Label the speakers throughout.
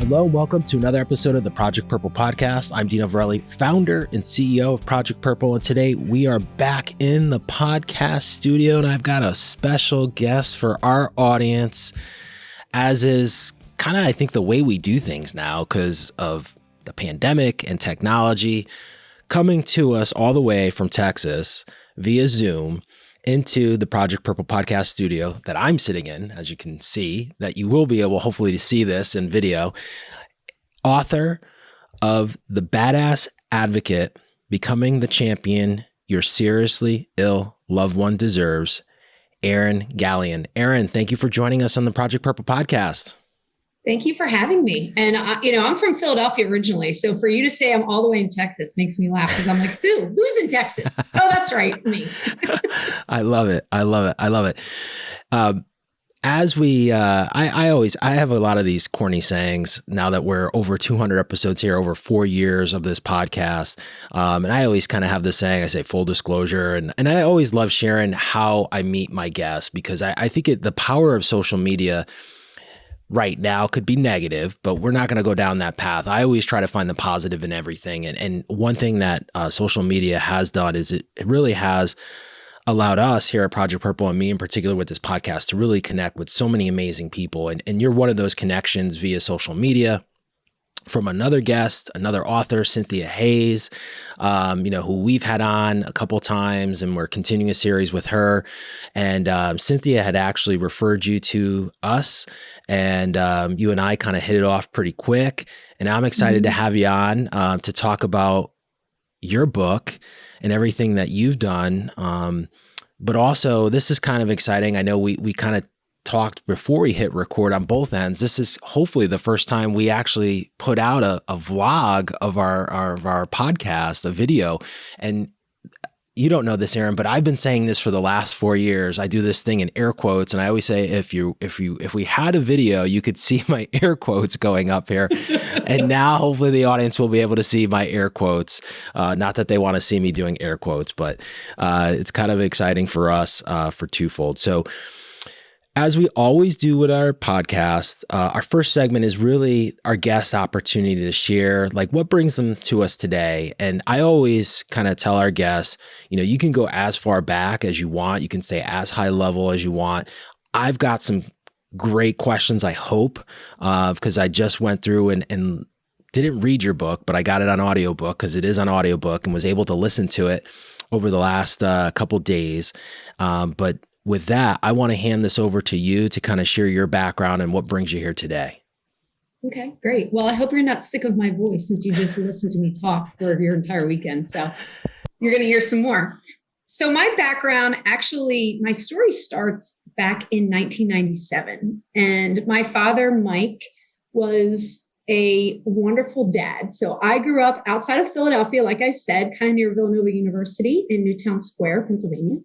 Speaker 1: Hello, and welcome to another episode of the Project Purple podcast. I'm Dino Varelli, founder and CEO of Project Purple, and today we are back in the podcast studio, and I've got a special guest for our audience, as is kind of, I think, the way we do things now because of the pandemic and technology, coming to us all the way from Texas via Zoom into the Project Purple podcast studio that I'm sitting in, as you can see, that you will be able hopefully to see this in video. Author of The Badass Advocate, Becoming the Champion Your Seriously Ill Loved One Deserves, Erin Galyean. Erin, thank you for joining us on the Project Purple podcast.
Speaker 2: Thank you for having me. And, I'm from Philadelphia originally. So for you to say I'm all the way in Texas makes me laugh because I'm like, who's in Texas? Oh, that's right. Me.
Speaker 1: I love it. I love it. I have a lot of these corny sayings now that we're over 200 episodes here, over 4 years of this podcast. And I always kind of have this saying, I say full disclosure. And I always love sharing how I meet my guests because I think the power of social media right now could be negative, but we're not going to go down that path. I always try to find the positive in everything. And one thing that social media has done is it really has allowed us here at Project Purple, and me in particular with this podcast, to really connect with so many amazing people. And you're one of those connections via social media from another guest, another author, Cynthia Hayes, who we've had on a couple times, and we're continuing a series with her. And Cynthia had actually referred you to us, and you and I kind of hit it off pretty quick. And I'm excited to have you on to talk about your book and everything that you've done. But also, this is kind of exciting. I know we kind of talked before we hit record on both ends. This is hopefully the first time we actually put out a vlog of our podcast, a video. And you don't know this, Erin, but I've been saying this for the last 4 years. I do this thing in air quotes, and I always say, if we had a video, you could see my air quotes going up here. And now hopefully the audience will be able to see my air quotes. Not that they want to see me doing air quotes, but it's kind of exciting for us for twofold. So as we always do with our podcast, our first segment is really our guest opportunity to share like what brings them to us today. And I always kind of tell our guests, you can go as far back as you want. You can stay as high level as you want. I've got some great questions, I hope, because I just went through and didn't read your book, but I got it on audiobook because it is on audiobook and was able to listen to it over the last couple days. But with that, I want to hand this over to you to kind of share your background and what brings you here today.
Speaker 2: Okay, great. Well, I hope you're not sick of my voice since you just listened to me talk for your entire weekend. So you're going to hear some more. So my background, actually, my story starts back in 1997. And my father, Mike, was a wonderful dad. So I grew up outside of Philadelphia, like I said, kind of near Villanova University in Newtown Square, Pennsylvania.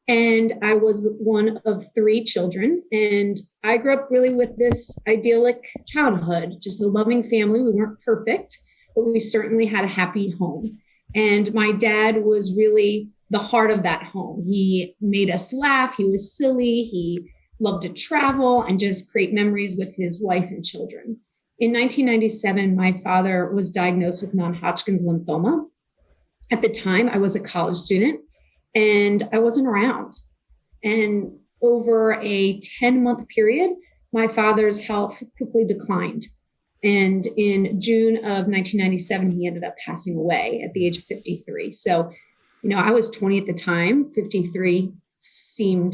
Speaker 2: And I was one of 3 children. And I grew up really with this idyllic childhood, just a loving family. We weren't perfect, but we certainly had a happy home. And my dad was really the heart of that home. He made us laugh. He was silly. He loved to travel and just create memories with his wife and children. In 1997, my father was diagnosed with non-Hodgkin's lymphoma. At the time, I was a college student. And I wasn't around. And over a 10-month period, my father's health quickly declined. And in June of 1997, he ended up passing away at the age of 53. So, I was 20 at the time. 53 seemed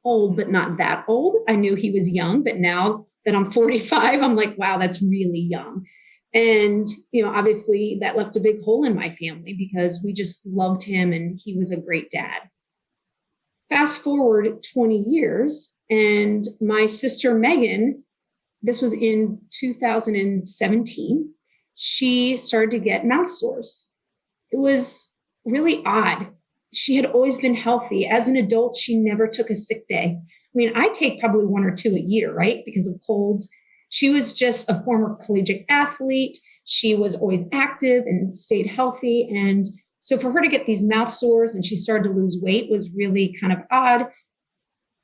Speaker 2: old, but not that old. I knew he was young, but now that I'm 45, I'm like, wow, that's really young. And, obviously that left a big hole in my family because we just loved him and he was a great dad. Fast forward 20 years and my sister, Megan, this was in 2017, she started to get mouth sores. It was really odd. She had always been healthy. As an adult, she never took a sick day. I take probably 1 or 2 a year, right? Because of colds. She was just a former collegiate athlete. She was always active and stayed healthy. And so for her to get these mouth sores and she started to lose weight was really kind of odd,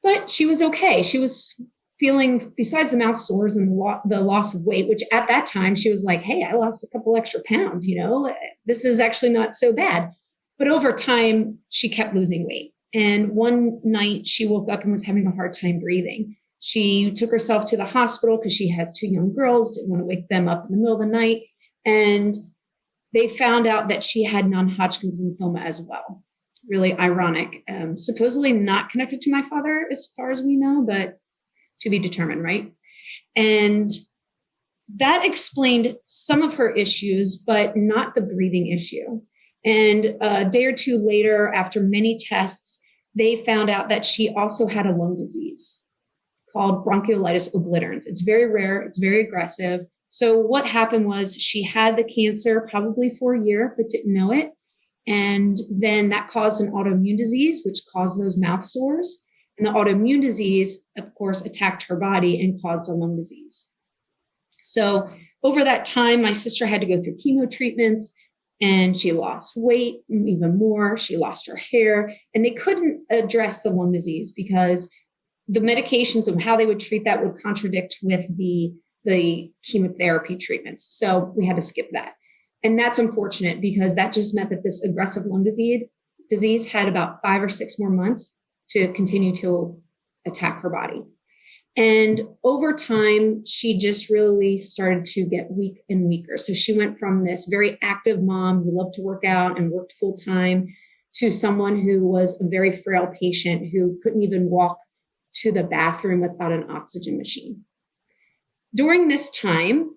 Speaker 2: but she was okay. She was feeling, besides the mouth sores and the loss of weight, which at that time she was like, hey, I lost a couple extra pounds, this is actually not so bad. But over time, she kept losing weight. And one night she woke up and was having a hard time breathing. She took herself to the hospital because she has 2 young girls, didn't want to wake them up in the middle of the night. And they found out that she had non-Hodgkin's lymphoma as well. Really ironic. Supposedly not connected to my father as far as we know, but to be determined, right? And that explained some of her issues, but not the breathing issue. And a day or 2 later, after many tests, they found out that she also had a lung disease called bronchiolitis obliterans. It's very rare. It's very aggressive. So what happened was she had the cancer probably for a year, but didn't know it. And then that caused an autoimmune disease, which caused those mouth sores. And the autoimmune disease, of course, attacked her body and caused a lung disease. So over that time, my sister had to go through chemo treatments, and she lost weight even more. She lost her hair, and they couldn't address the lung disease because the medications and how they would treat that would contradict with the chemotherapy treatments. So we had to skip that. And that's unfortunate because that just meant that this aggressive lung disease had about 5 or 6 more months to continue to attack her body. And over time, she just really started to get weak and weaker. So she went from this very active mom who loved to work out and worked full time to someone who was a very frail patient who couldn't even walk to the bathroom without an oxygen machine. During this time,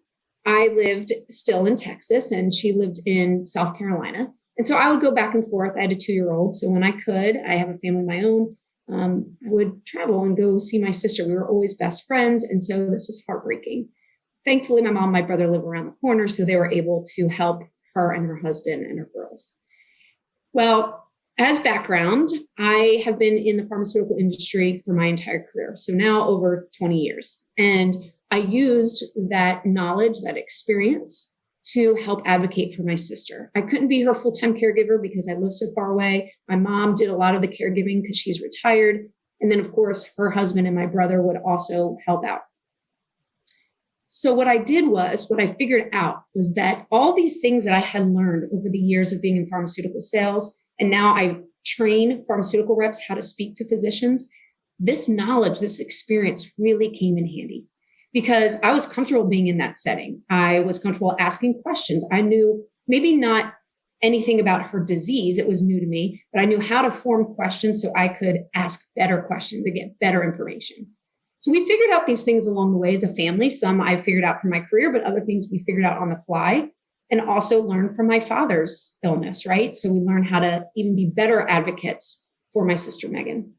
Speaker 2: I lived still in Texas and she lived in South Carolina. And so I would go back and forth. I had a 2-year-old. So when I could, I have a family of my own. I would travel and go see my sister. We were always best friends. And so this was heartbreaking. Thankfully, my mom and my brother live around the corner, so they were able to help her and her husband and her girls. Well, as background, I have been in the pharmaceutical industry for my entire career. So now over 20 years. And I used that knowledge, that experience to help advocate for my sister. I couldn't be her full-time caregiver because I live so far away. My mom did a lot of the caregiving because she's retired. And then, of course, her husband and my brother would also help out. So what I figured out was that all these things that I had learned over the years of being in pharmaceutical sales, and now I train pharmaceutical reps how to speak to physicians, this knowledge, this experience really came in handy. Because I was comfortable being in that setting. I was comfortable asking questions. I knew maybe not anything about her disease. It was new to me, but I knew how to form questions so I could ask better questions and get better information. So we figured out these things along the way as a family. Some I figured out from my career, but other things we figured out on the fly and also learned from my father's illness, right? So we learned how to even be better advocates for my sister, Megan.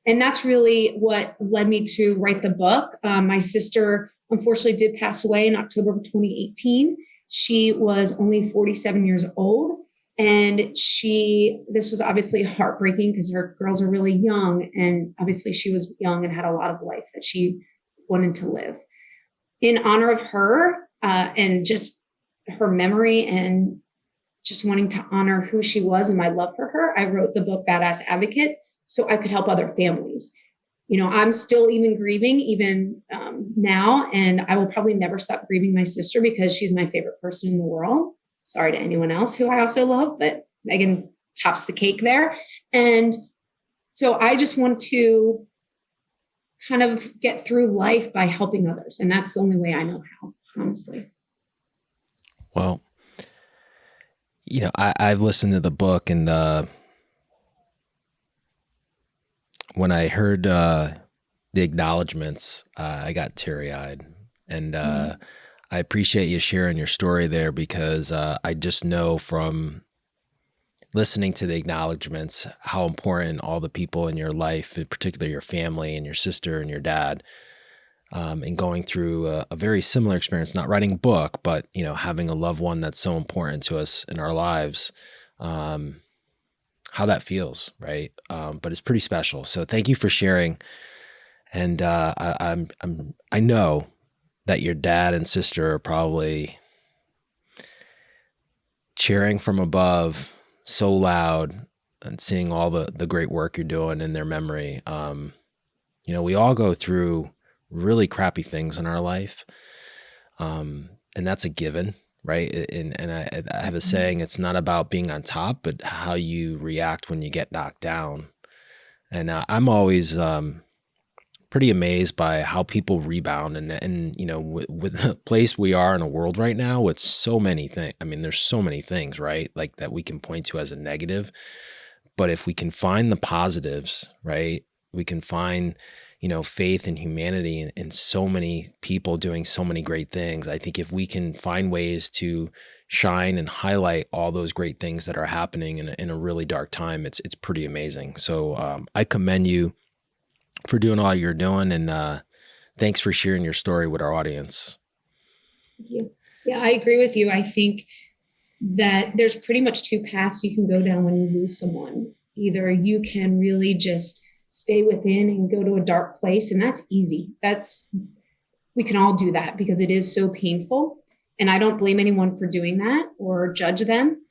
Speaker 2: And that's really what led me to write the book. My sister, unfortunately, did pass away in October of 2018. She was only 47 years old. And this was obviously heartbreaking because her girls are really young. And obviously she was young and had a lot of life that she wanted to live. In honor of her and just her memory and just wanting to honor who she was and my love for her, I wrote the book, Badass Advocate, so I could help other families. I'm still even grieving even now, and I will probably never stop grieving my sister because she's my favorite person in the world. Sorry to anyone else who I also love, but Megan tops the cake there. And so I just want to kind of get through life by helping others. And that's the only way I know how, honestly.
Speaker 1: Well, I've listened to the book, and when I heard the acknowledgments, I got teary-eyed. And I appreciate you sharing your story there because I just know from listening to the acknowledgments how important all the people in your life, in particular your family and your sister and your dad, and going through a very similar experience, not writing a book, but having a loved one that's so important to us in our lives, how that feels, right? But it's pretty special. So thank you for sharing. And I know that your dad and sister are probably cheering from above so loud and seeing all the great work you're doing in their memory. We all go through really crappy things in our life. And that's a given, right? And I have a saying, it's not about being on top, but how you react when you get knocked down. And I'm always pretty amazed by how people rebound. And you know, with the place we are in a world right now with so many things. I mean, there's so many things, right? Like that we can point to as a negative. But if we can find the positives, right? We can find, you know, faith and humanity in so many people doing so many great things. I think if we can find ways to shine and highlight all those great things that are happening in a really dark time, it's pretty amazing. So I commend you for doing all you're doing, and thanks for sharing your story with our audience.
Speaker 2: Thank you. Yeah, I agree with you. I think that there's pretty much two paths you can go down when you lose someone. Either you can really just stay within and go to a dark place, and that's easy. We can all do that because it is so painful. And I don't blame anyone for doing that or judge them.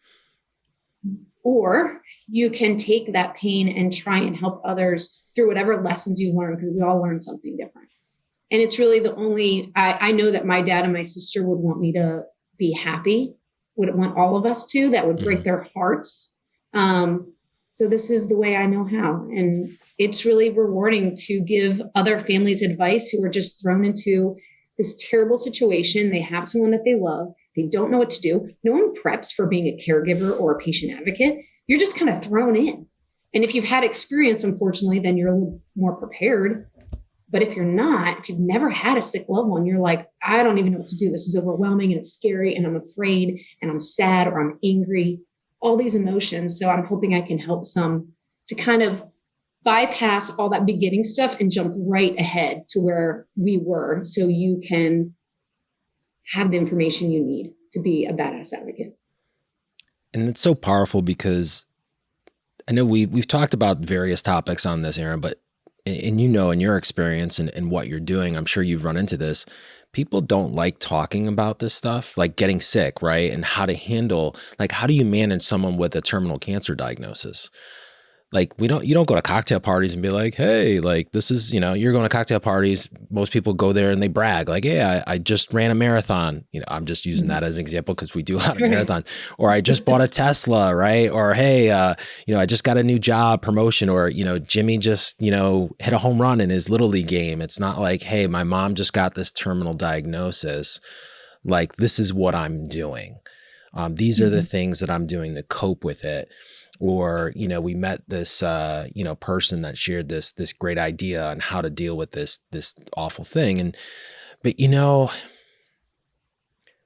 Speaker 2: Or you can take that pain and try and help others through whatever lessons you learn, because we all learn something different. And it's really I know that my dad and my sister would want me to be happy, would want all of us to, that would break their hearts. So this is the way I know how. And it's really rewarding to give other families advice who are just thrown into this terrible situation. They have someone that they love. They don't know what to do. No one preps for being a caregiver or a patient advocate. You're just kind of thrown in. And if you've had experience, unfortunately, then you're a little more prepared. But if you're not, if you've never had a sick loved one, you're like, I don't even know what to do. This is overwhelming and it's scary and I'm afraid and I'm sad or I'm angry, all these emotions. So I'm hoping I can help some to kind of bypass all that beginning stuff and jump right ahead to where we were, so you can have the information you need to be a badass advocate.
Speaker 1: And it's so powerful because I know we've talked about various topics on this, Erin, but and you know, in your experience and what you're doing, I'm sure you've run into this. People don't like talking about this stuff, like getting sick, right? And how to handle, like, how do you manage someone with a terminal cancer diagnosis? Like you don't go to cocktail parties and be like, hey, like this is, you know, you're going to cocktail parties. Most people go there and they brag like, hey, I just ran a marathon. You know, I'm just using that as an example because we do a lot of marathons. Or I just bought a Tesla, right? Or hey, you know, I just got a new job promotion. Or, you know, Jimmy just, you know, hit a home run in his Little League game. It's not like, hey, my mom just got this terminal diagnosis. Like, this is what I'm doing. These are the things that I'm doing to cope with it. Or, you know, we met this, you know, person that shared this great idea on how to deal with this awful thing. But, you know,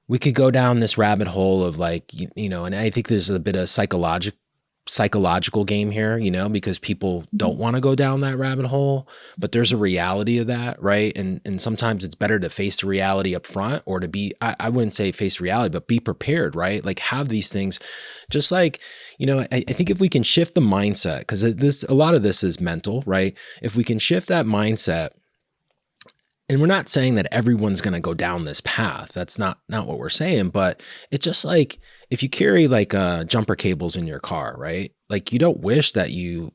Speaker 1: we could go down this rabbit hole of like, you know, and I think there's a bit of psychological game here, you know, because people don't want to go down that rabbit hole, but there's a reality of that, right? And sometimes it's better to face the reality up front, or to be, I wouldn't say face reality, but be prepared, right? Like have these things, just like, you know, I think if we can shift the mindset, because a lot of this is mental, right? If we can shift that mindset, and we're not saying that everyone's going to go down this path. That's not what we're saying, but it's just like, if you carry like jumper cables in your car, right? Like you don't wish that you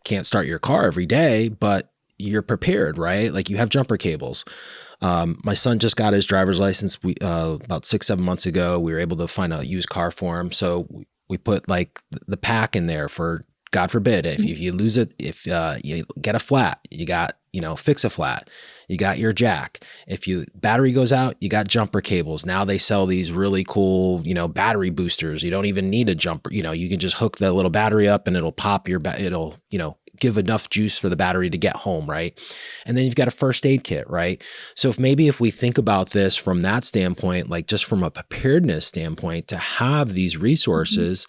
Speaker 1: can't start your car every day, but you're prepared, right? Like you have jumper cables. My son just got his driver's license about 6-7 months ago. We were able to find a used car for him. So we put like the pack in there for, God forbid, if you lose it, if you get a flat, you got, you know, fix a flat, you got your jack. If battery goes out, you got jumper cables. Now they sell these really cool, you know, battery boosters. You don't even need a jumper. You know, you can just hook the little battery up and it'll pop it'll, you know, give enough juice for the battery to get home, right? And then you've got a first aid kit, right? So if we think about this from that standpoint, like just from a preparedness standpoint, to have these resources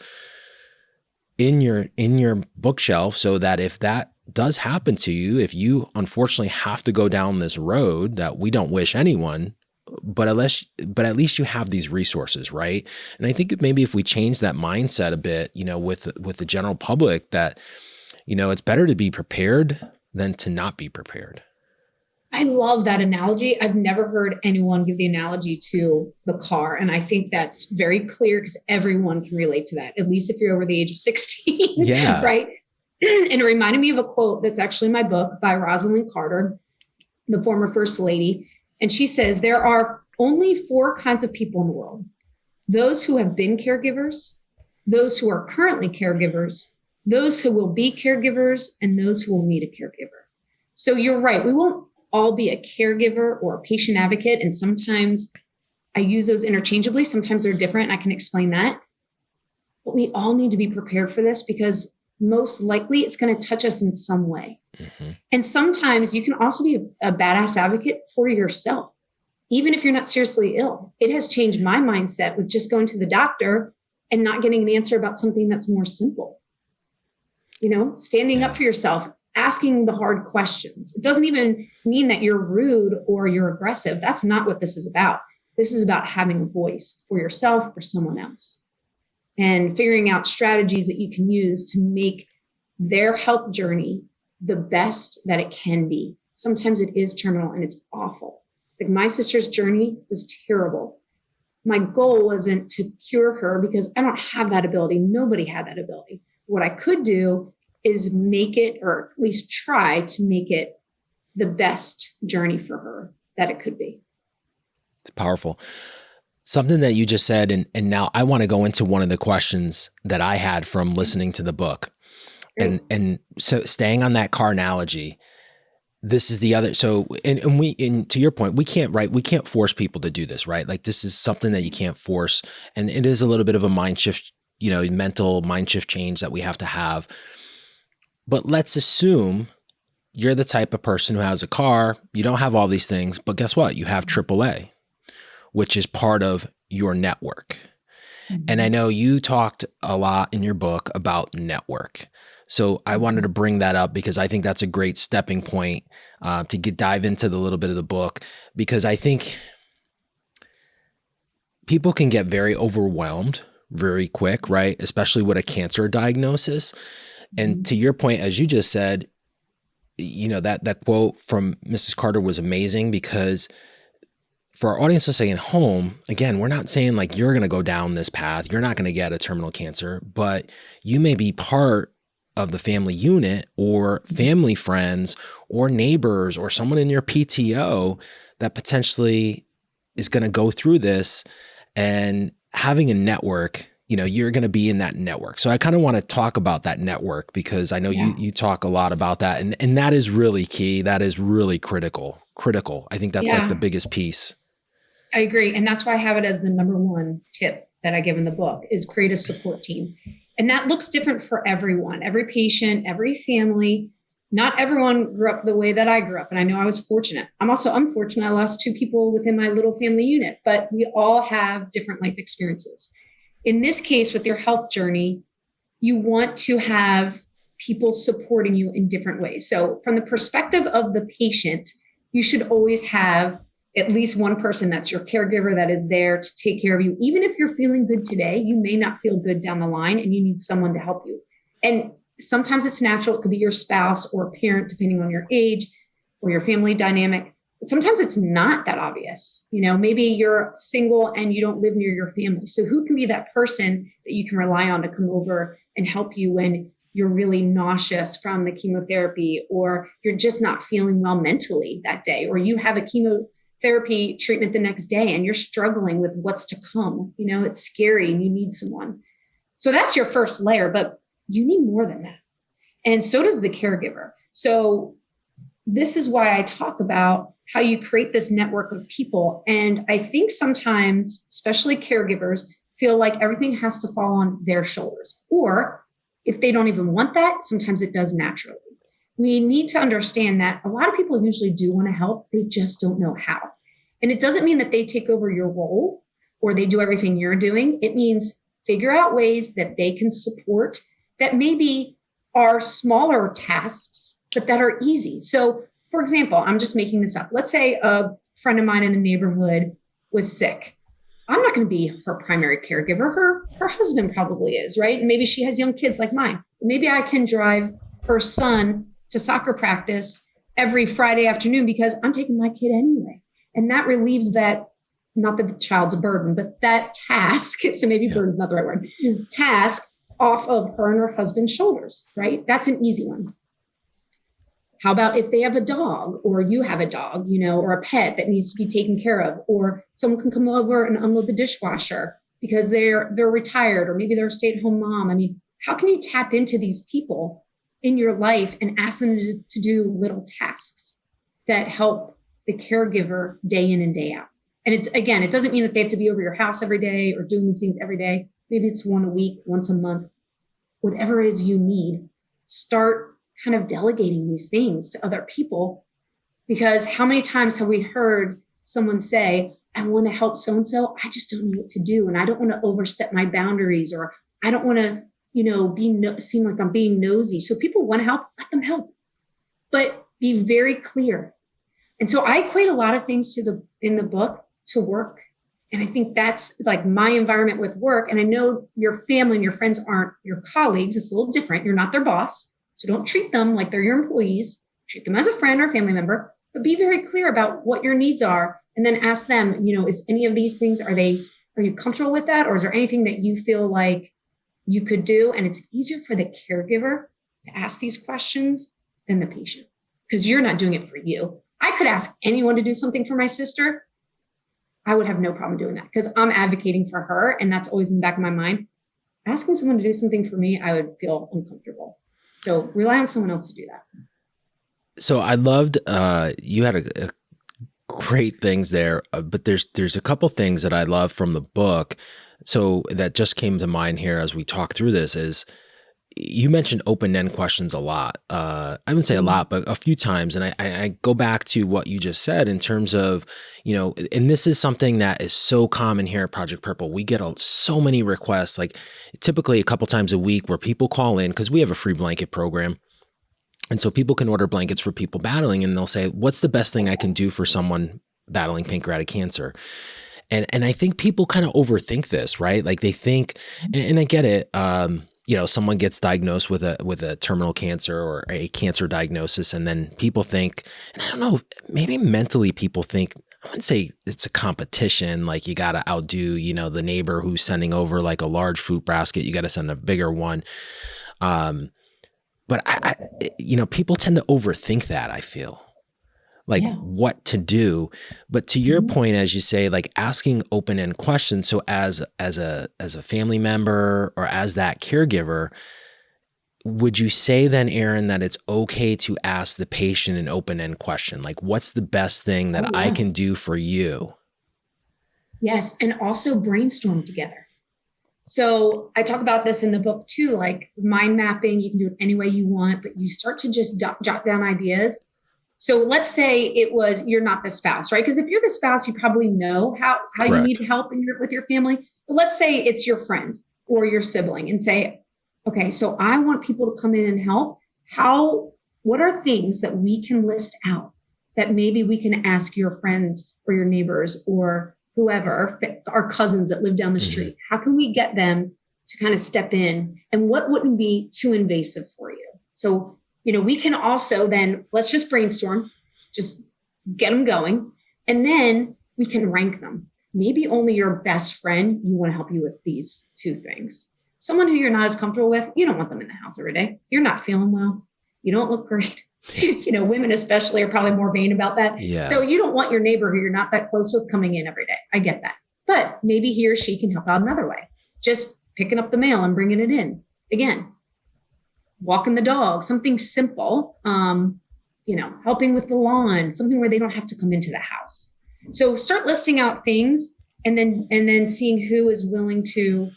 Speaker 1: in your bookshelf, so that if that does happen to you, if you unfortunately have to go down this road that we don't wish anyone, but at least you have these resources, right? And I think maybe if we change that mindset a bit, you know, with the general public, that, you know, it's better to be prepared than to not be prepared.
Speaker 2: I love that analogy. I've never heard anyone give the analogy to the car. And I think that's very clear because everyone can relate to that, at least if you're over the age of 16,
Speaker 1: yeah.
Speaker 2: Right? And it reminded me of a quote that's actually in my book by Rosalind Carter. the former first lady. And she says there are only 4 kinds of people in the world: those who have been caregivers, those who are currently caregivers, those who will be caregivers, and those who will need a caregiver. So you're right. We won't all be a caregiver or a patient advocate. And sometimes I use those interchangeably. Sometimes they're different. And I can explain that. But we all need to be prepared for this, because most likely it's going to touch us in some way. Mm-hmm. And sometimes you can also be a badass advocate for yourself, even if you're not seriously ill. It has changed my mindset with just going to the doctor and not getting an answer about something that's more simple. Standing up for yourself, asking the hard questions. It doesn't even mean that you're rude or you're aggressive. That's not what this is about. This is about having a voice for yourself or someone else, and figuring out strategies that you can use to make their health journey the best that it can be. Sometimes it is terminal and it's awful. Like my sister's journey was terrible. My goal wasn't to cure her, because I don't have that ability. Nobody had that ability. What I could do is make it, or at least try to make it, the best journey for her that it could be.
Speaker 1: It's powerful. Something that you just said, and now I want to go into one of the questions that I had from listening to the book. And so staying on that car analogy, this is the other, so, and to your point, we can't force people to do this, right? Like this is something that you can't force. And it is a little bit of a mind shift, mental mind shift change that we have to have. But let's assume you're the type of person who has a car, you don't have all these things, but guess what? You have AAA, which is part of your network. Mm-hmm. And I know you talked a lot in your book about network. So I wanted to bring that up because I think that's a great stepping point to dive into the little bit of the book, because I think people can get very overwhelmed very quick, right? Especially with a cancer diagnosis. And to your point, as you just said, that quote from Mrs. Carter was amazing, because for our audience listening at home, again, we're not saying like you're going to go down this path. You're not going to get a terminal cancer, but you may be part of the family unit or family friends or neighbors or someone in your PTO that potentially is going to go through this. And having a network, you're going to be in that network. So I kind of want to talk about that network, because I know you talk a lot about that. And that is really key. That is really critical. I think that's like the biggest piece.
Speaker 2: I agree. And that's why I have it as the number 1 tip that I give in the book, is create a support team. And that looks different for everyone, every patient, every family. Not everyone grew up the way that I grew up. And I know I was fortunate. I'm also unfortunate. I lost 2 people within my little family unit, but we all have different life experiences. In this case, with your health journey, you want to have people supporting you in different ways. So from the perspective of the patient, you should always have at least one person that's your caregiver that is there to take care of you. Even if you're feeling good today, you may not feel good down the line and you need someone to help you. And sometimes it's natural. It could be your spouse or a parent, depending on your age or your family dynamic. But sometimes it's not that obvious. Maybe you're single and you don't live near your family. So who can be that person that you can rely on to come over and help you when you're really nauseous from the chemotherapy, or you're just not feeling well mentally that day, or you have a chemotherapy treatment the next day and you're struggling with what's to come? It's scary and you need someone. So that's your first layer, but you need more than that. And so does the caregiver. So this is why I talk about how you create this network of people. And I think sometimes, especially caregivers, feel like everything has to fall on their shoulders. Or if they don't even want that, sometimes it does naturally. We need to understand that a lot of people usually do want to help. They just don't know how. And it doesn't mean that they take over your role or they do everything you're doing. It means figure out ways that they can support that maybe are smaller tasks, but that are easy. So, for example, I'm just making this up. Let's say a friend of mine in the neighborhood was sick. I'm not going to be her primary caregiver. Her husband probably is, right? And maybe she has young kids like mine. Maybe I can drive her son to soccer practice every Friday afternoon because I'm taking my kid anyway. And that relieves that, not that the child's a burden, but that task, so maybe burden's not the right word, task off of her and her husband's shoulders, right? That's an easy one. How about if they have a dog or you have a dog, or a pet that needs to be taken care of, or someone can come over and unload the dishwasher because they're retired, or maybe they're a stay-at-home mom. I mean, how can you tap into these people in your life and ask them to do little tasks that help the caregiver day in and day out? And it doesn't mean that they have to be over your house every day or doing these things every day. Maybe it's one a week, once a month, whatever it is you need. Start kind of delegating these things to other people, because how many times have we heard someone say, I want to help so-and-so, I just don't know what to do. And I don't want to overstep my boundaries, or I don't want to, seem like I'm being nosy. So people want to help, let them help, but be very clear. And so I equate a lot of things in the book to work. And I think that's like my environment with work. And I know your family and your friends aren't your colleagues. It's a little different. You're not their boss. So don't treat them like they're your employees. Treat them as a friend or family member, but be very clear about what your needs are. And then ask them, is any of these things, are you comfortable with that? Or is there anything that you feel like you could do? And it's easier for the caregiver to ask these questions than the patient, because you're not doing it for you. I could ask anyone to do something for my sister. I would have no problem doing that because I'm advocating for her. And that's always in the back of my mind. Asking someone to do something for me, I would feel uncomfortable. So rely on someone else to do that.
Speaker 1: So I loved, you had a great things there, but there's a couple things that I love from the book. So that just came to mind here as we talk through this is, you mentioned open-end questions a lot. I wouldn't say a lot, but a few times. And I go back to what you just said in terms of, and this is something that is so common here at Project Purple. We get so many requests, like typically a couple times a week, where people call in because we have a free blanket program. And so people can order blankets for people battling, and they'll say, what's the best thing I can do for someone battling pancreatic cancer? And I think people kind of overthink this, right? Like they think, and I get it, someone gets diagnosed with a terminal cancer or a cancer diagnosis, and then people think, and I don't know, maybe mentally people think, I wouldn't say it's a competition, like you got to outdo, the neighbor who's sending over like a large fruit basket, you got to send a bigger one. But I people tend to overthink that, I feel. Like what to do. But to your point, as you say, like asking open-end questions. So as a family member or as that caregiver, would you say then, Erin, that it's okay to ask the patient an open-end question? Like, what's the best thing that I can do for you?
Speaker 2: Yes. And also brainstorm together. So I talk about this in the book too, like mind mapping. You can do it any way you want, but you start to just jot down ideas. So let's say you're not the spouse, right? Because if you're the spouse, you probably know how you need help with your family. But let's say it's your friend or your sibling and say, okay, so I want people to come in and help. What are things that we can list out that maybe we can ask your friends or your neighbors or whoever, our cousins that live down the street? How can we get them to kind of step in, and what wouldn't be too invasive for you? So we can also then, let's just brainstorm, just get them going. And then we can rank them. Maybe only your best friend, you want to help you with these two things. Someone who you're not as comfortable with, you don't want them in the house every day. You're not feeling well. You don't look great. Women especially are probably more vain about that. Yeah. So you don't want your neighbor who you're not that close with coming in every day. I get that. But maybe he or she can help out another way. Just picking up the mail and bringing it in. Again, walking the dog, something simple, helping with the lawn, something where they don't have to come into the house. So start listing out things and then seeing who is willing to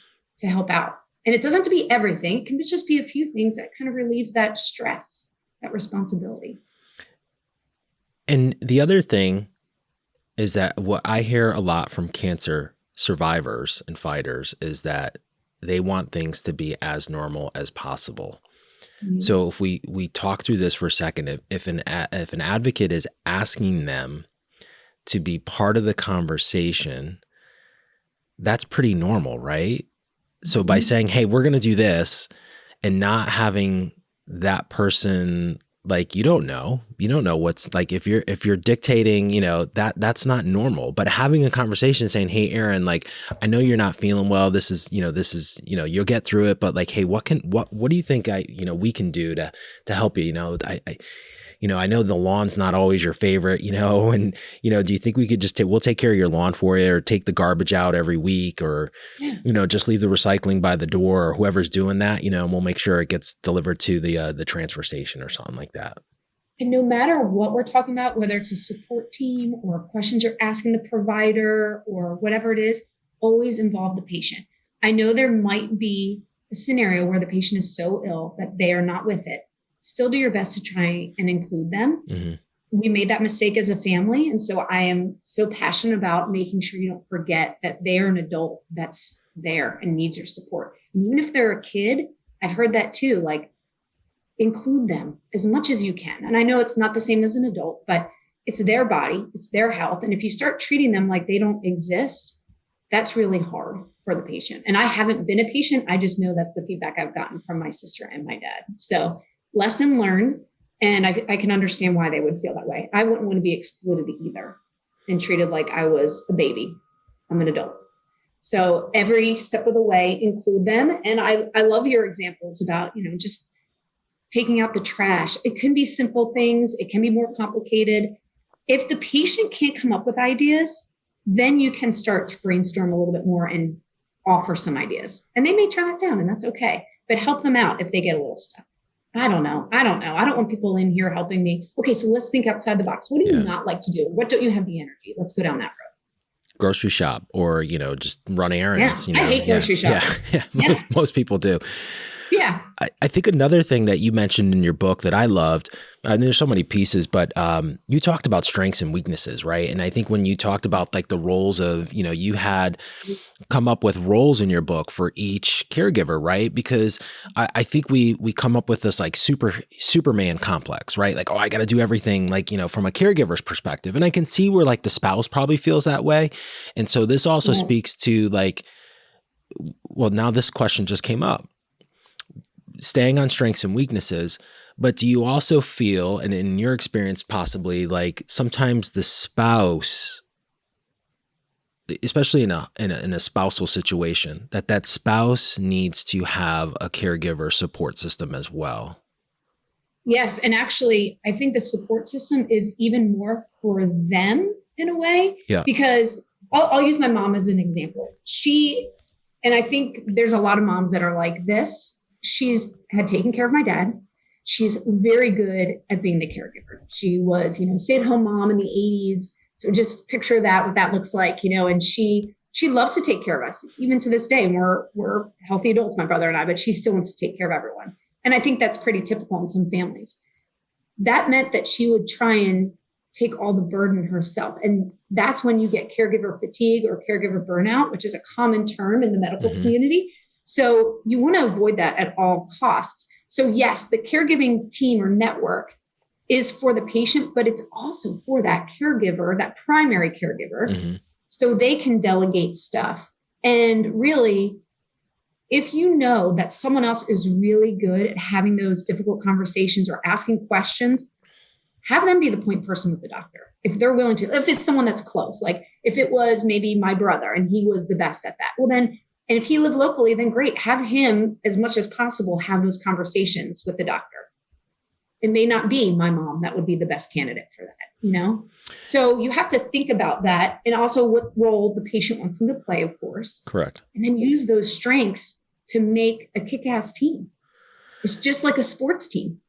Speaker 2: help out. And it doesn't have to be everything. It can just be a few things that kind of relieves that stress, that responsibility.
Speaker 1: And the other thing is that what I hear a lot from cancer survivors and fighters is that they want things to be as normal as possible. Mm-hmm. So if we talk through this for a second, if an advocate is asking them to be part of the conversation, that's pretty normal, right? So by saying, hey, we're going to do this, and not having that person, like, you don't know what's, like, if you're dictating, that's not normal. But having a conversation saying, hey, Erin, like, I know you're not feeling well. This is, you'll get through it. But like, hey, what do you think we can do to help you? I know the lawn's not always your favorite, and, do you think we could just we'll take care of your lawn for you, or take the garbage out every week, or, just leave the recycling by the door, or whoever's doing that, and we'll make sure it gets delivered to the transfer station or something like that.
Speaker 2: And no matter what we're talking about, whether it's a support team or questions you're asking the provider or whatever it is, always involve the patient. I know there might be a scenario where the patient is so ill that they are not with it. Still do your best to try and include them. Mm-hmm. We made that mistake as a family. And so I am so passionate about making sure you don't forget that they are an adult that's there and needs your support. And even if they're a kid, I've heard that too, like include them as much as you can. And I know it's not the same as an adult, but it's their body, it's their health. And if you start treating them like they don't exist, that's really hard for the patient. And I haven't been a patient. I just know that's the feedback I've gotten from my sister and my dad. So lesson learned. And I can understand why they would feel that way. I wouldn't want to be excluded either and treated like I was a baby. I'm an adult. So every step of the way, include them. And I love your examples about, just taking out the trash. It can be simple things. It can be more complicated. If the patient can't come up with ideas, then you can start to brainstorm a little bit more and offer some ideas. And they may turn it down, and that's okay. But help them out if they get a little stuck. I don't know. I don't want people in here helping me. Okay, so let's think outside the box. What do you not like to do? What don't you have the energy? Let's go down that road.
Speaker 1: Grocery shop, or, just run errands.
Speaker 2: Yeah, I hate grocery shopping.
Speaker 1: Most people do.
Speaker 2: Yeah.
Speaker 1: I think another thing that you mentioned in your book that I loved, and there's so many pieces, but you talked about strengths and weaknesses, right? And I think when you talked about like the roles of, you had come up with roles in your book for each caregiver, right? Because I think we come up with this like Superman complex, right? Like, oh, I got to do everything like, from a caregiver's perspective. And I can see where like the spouse probably feels that way. And so this also speaks to like, well, now this question just came up. Staying on strengths and weaknesses, but do you also feel, and in your experience possibly, like sometimes the spouse, especially in a spousal situation, that spouse needs to have a caregiver support system as well?
Speaker 2: Yes, and actually, I think the support system is even more for them in a way, because I'll use my mom as an example. And I think there's a lot of moms that are like this. She's had taken care of my dad. She's very good at being the caregiver. She was, stay-at-home mom in the 80s. So just picture that, what that looks like, and she loves to take care of us, even to this day. And we're healthy adults, my brother and I, but she still wants to take care of everyone. And I think that's pretty typical in some families. That meant that she would try and take all the burden herself. And that's when you get caregiver fatigue or caregiver burnout, which is a common term in the medical community. So you want to avoid that at all costs. So yes, the caregiving team or network is for the patient, but it's also for that caregiver, that primary caregiver, so they can delegate stuff. And really, if you know that someone else is really good at having those difficult conversations or asking questions, have them be the point person with the doctor. If they're willing to, if it's someone that's close, like if it was maybe my brother and he was the best at that, well then, and if he lived locally, then great, have him as much as possible have those conversations with the doctor. It may not be my mom that would be the best candidate for that, So you have to think about that, and also what role the patient wants them to play, of course.
Speaker 1: Correct.
Speaker 2: And then use those strengths to make a kick-ass team. It's just like a sports team.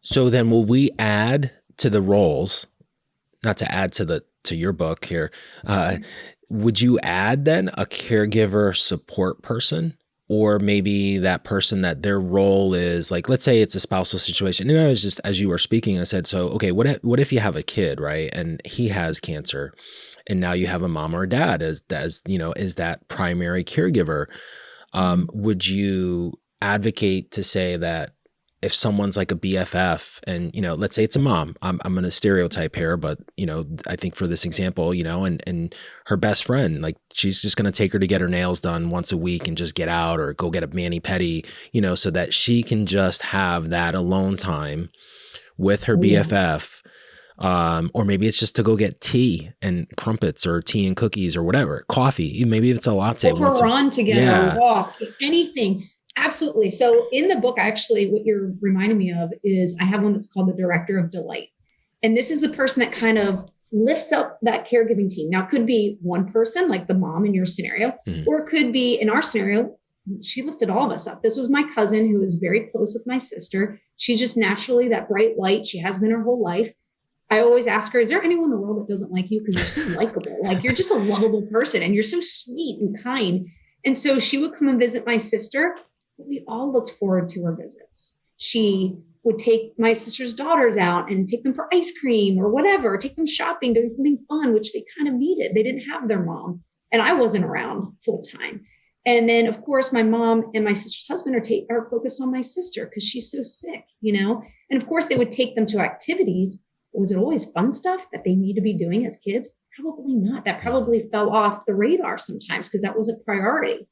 Speaker 1: So then will we add to the roles, not to add to your book here, would you add then a caregiver support person, or maybe that person that their role is like, let's say it's a spousal situation. And I was just, as you were speaking, I said, so, okay, what if you have a kid, right? And he has cancer, and now you have a mom or a dad as is that primary caregiver. Would you advocate to say that if someone's like a BFF and, let's say it's a mom, I'm going to stereotype here, but, I think for this example, and her best friend, like she's just going to take her to get her nails done once a week and just get out or go get a mani-pedi, so that she can just have that alone time with her BFF. Or maybe it's just to go get tea and crumpets or tea and cookies or whatever, coffee, maybe it's a latte.
Speaker 2: Or run together, walk, anything. Absolutely. So in the book, actually, what you're reminding me of is I have one that's called the Director of Delight. And this is the person that kind of lifts up that caregiving team. Now, it could be one person, like the mom in your scenario, or it could be in our scenario, she lifted all of us up. This was my cousin who is very close with my sister. She's just naturally that bright light. She has been her whole life. I always ask her, is there anyone in the world that doesn't like you? Because you're so likable. Like you're just a lovable person and you're so sweet and kind. And so she would come and visit my sister. We all looked forward to her visits. She would take my sister's daughters out and take them for ice cream or whatever, take them shopping, doing something fun, which they kind of needed. They didn't have their mom and I wasn't around full time. And then of course, my mom and my sister's husband are focused on my sister because she's so sick, and of course they would take them to activities. Was it always fun stuff that they need to be doing as kids? Probably not. That probably fell off the radar sometimes because that wasn't priority.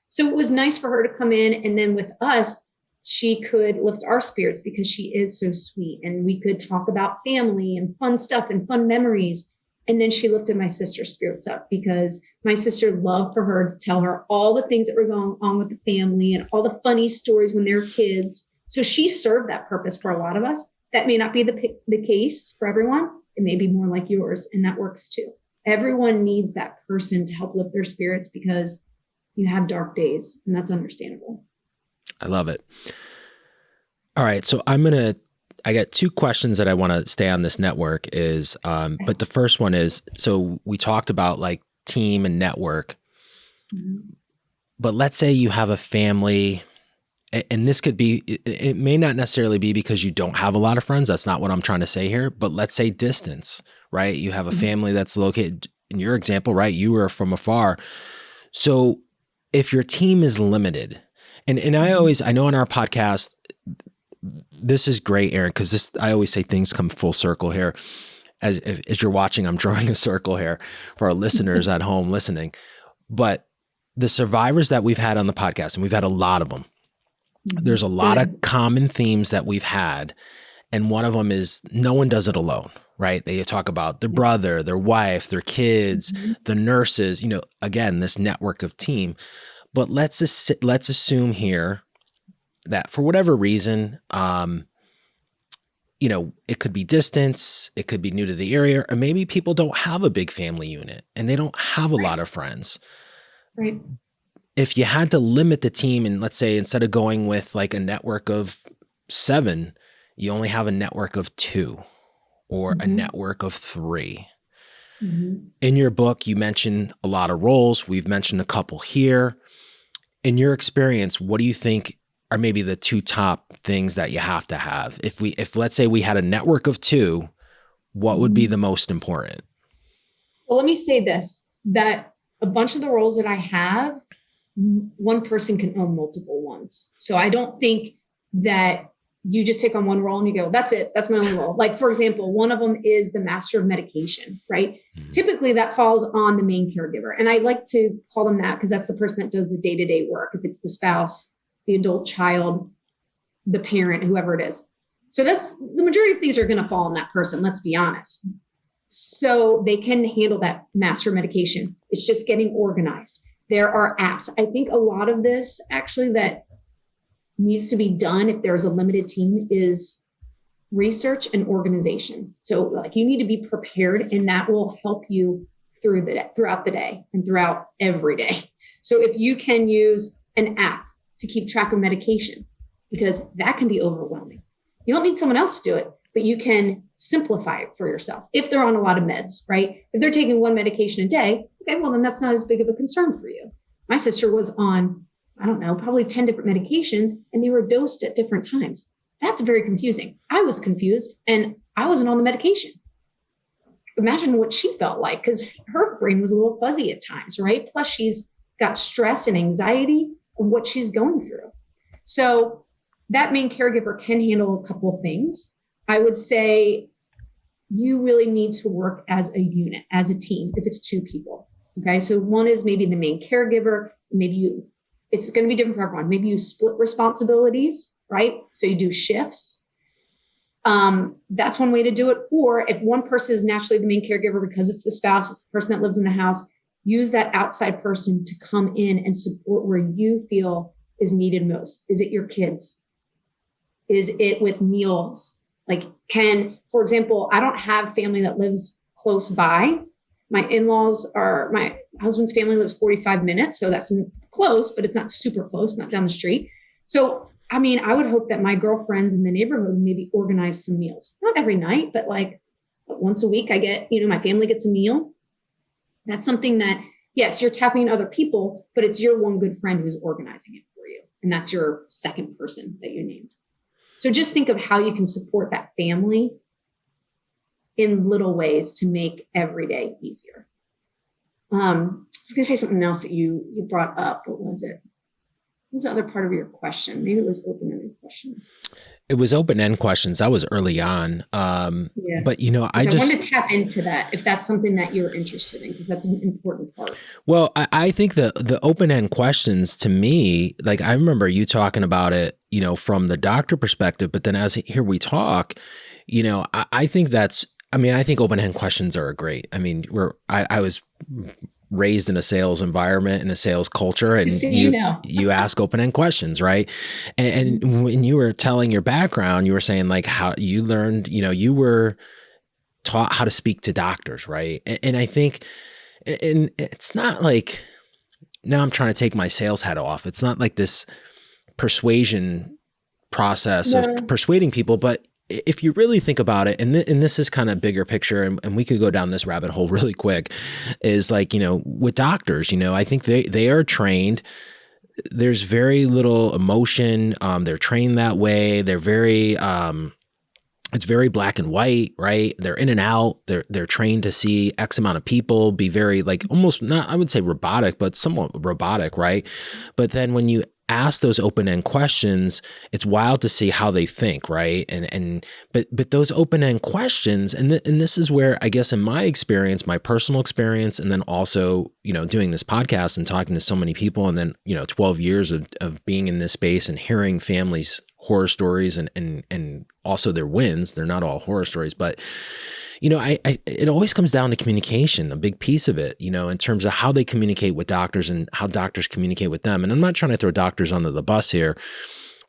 Speaker 2: So it was nice for her to come in. And then with us, she could lift our spirits because she is so sweet. And we could talk about family and fun stuff and fun memories. And then she lifted my sister's spirits up because my sister loved for her to tell her all the things that were going on with the family and all the funny stories when they were kids. So she served that purpose for a lot of us. That may not be the case for everyone. It may be more like yours, and that works too. Everyone needs that person to help lift their spirits because you have dark days, and that's understandable.
Speaker 1: I love it. All right. So I got two questions that I want to stay on this network but the first one is, so we talked about like team and network, but let's say you have a family. And this could be, it may not necessarily be because you don't have a lot of friends. That's not what I'm trying to say here. But let's say distance, right? You have a family that's located, in your example, right? You were from afar. So if your team is limited, and I know on our podcast, this is great, Erin, because I always say things come full circle here. As you're watching, I'm drawing a circle here for our listeners at home listening. But the survivors that we've had on the podcast, and we've had a lot of them, there's a lot of common themes that we've had. And one of them is no one does it alone, right? They talk about their brother, their wife, their kids, the nurses, again, this network of team. But let's assume here that for whatever reason, it could be distance, it could be new to the area, or maybe people don't have a big family unit and they don't have a lot of friends.
Speaker 2: Right.
Speaker 1: If you had to limit the team and let's say instead of going with like a network of 7, you only have a network of 2 or a network of 3. In your book, you mention a lot of roles. We've mentioned a couple here. In your experience, what do you think are maybe the 2 top things that you have to have? If let's say we had a network of 2, what would be the most important?
Speaker 2: Well, let me say this, that a bunch of the roles that I have, one person can own multiple ones. So I don't think that you just take on one role and you go, that's it. That's my only role. Like, for example, one of them is the master of medication, right? Typically that falls on the main caregiver. And I like to call them that because that's the person that does the day-to-day work. If it's the spouse, the adult child, the parent, whoever it is. So that's the majority of these are going to fall on that person. Let's be honest. So they can handle that master medication. It's just getting organized. There are apps. I think a lot of this actually that needs to be done if there's a limited team is research and organization. So like you need to be prepared and that will help you throughout the day and throughout every day. So if you can use an app to keep track of medication, because that can be overwhelming. You don't need someone else to do it, but you can simplify it for yourself. If they're on a lot of meds, right? If they're taking 1 medication a day, okay, well, then that's not as big of a concern for you. My sister was on, I don't know, probably 10 different medications and they were dosed at different times. That's very confusing. I was confused and I wasn't on the medication. Imagine what she felt like because her brain was a little fuzzy at times, right? Plus she's got stress and anxiety of what she's going through. So that main caregiver can handle a couple of things. I would say you really need to work as a unit, as a team, if it's 2 people. Okay. So one is maybe the main caregiver. Maybe it's going to be different for everyone. Maybe you split responsibilities, right? So you do shifts. That's one way to do it. Or if one person is naturally the main caregiver because it's the spouse, it's the person that lives in the house, use that outside person to come in and support where you feel is needed most? Is it your kids? Is it with meals? Like for example, I don't have family that lives close by. My husband's family lives 45 minutes. So that's close, but it's not super close, not down the street. So, I mean, I would hope that my girlfriends in the neighborhood maybe organize some meals, not every night, but like once a week my family gets a meal. That's something that, yes, you're tapping other people, but it's your one good friend who's organizing it for you. And that's your second person that you named. So just think of how you can support that family in little ways to make every day easier. I was going to say something else that you brought up. What was it? What was the other part of your question? Maybe it was open-ended questions.
Speaker 1: It was open-end questions. That was early on.
Speaker 2: Yeah.
Speaker 1: But, I
Speaker 2: wanted to tap into that if that's something that you're interested in, because that's an important part.
Speaker 1: Well, I think the open-end questions to me, like I remember you talking about it, from the doctor perspective, but then as here we talk, I think I think open-end questions are great. I mean, I was raised in a sales environment, in a sales culture, and you ask open-end questions, right? And when you were telling your background, you were saying like how you learned, you were taught how to speak to doctors, right? And I think, and it's not like, now I'm trying to take my sales hat off. It's not like this persuasion process of persuading people, but if you really think about it, and this is kind of bigger picture, and we could go down this rabbit hole really quick, is like, with doctors, I think they are trained. There's very little emotion. They're trained that way. They're very, it's very black and white, right? They're in and out. They're trained to see X amount of people, be very like almost not, I would say robotic, but somewhat robotic, right? But then when you ask those open-end questions, it's wild to see how they think, right? But those open-end questions, and this is where I guess in my experience, my personal experience, and then also, doing this podcast and talking to so many people, and then, 12 years of being in this space and hearing families' horror stories and also their wins. They're not all horror stories, but it always comes down to communication, a big piece of it, in terms of how they communicate with doctors and how doctors communicate with them. And I'm not trying to throw doctors under the bus here.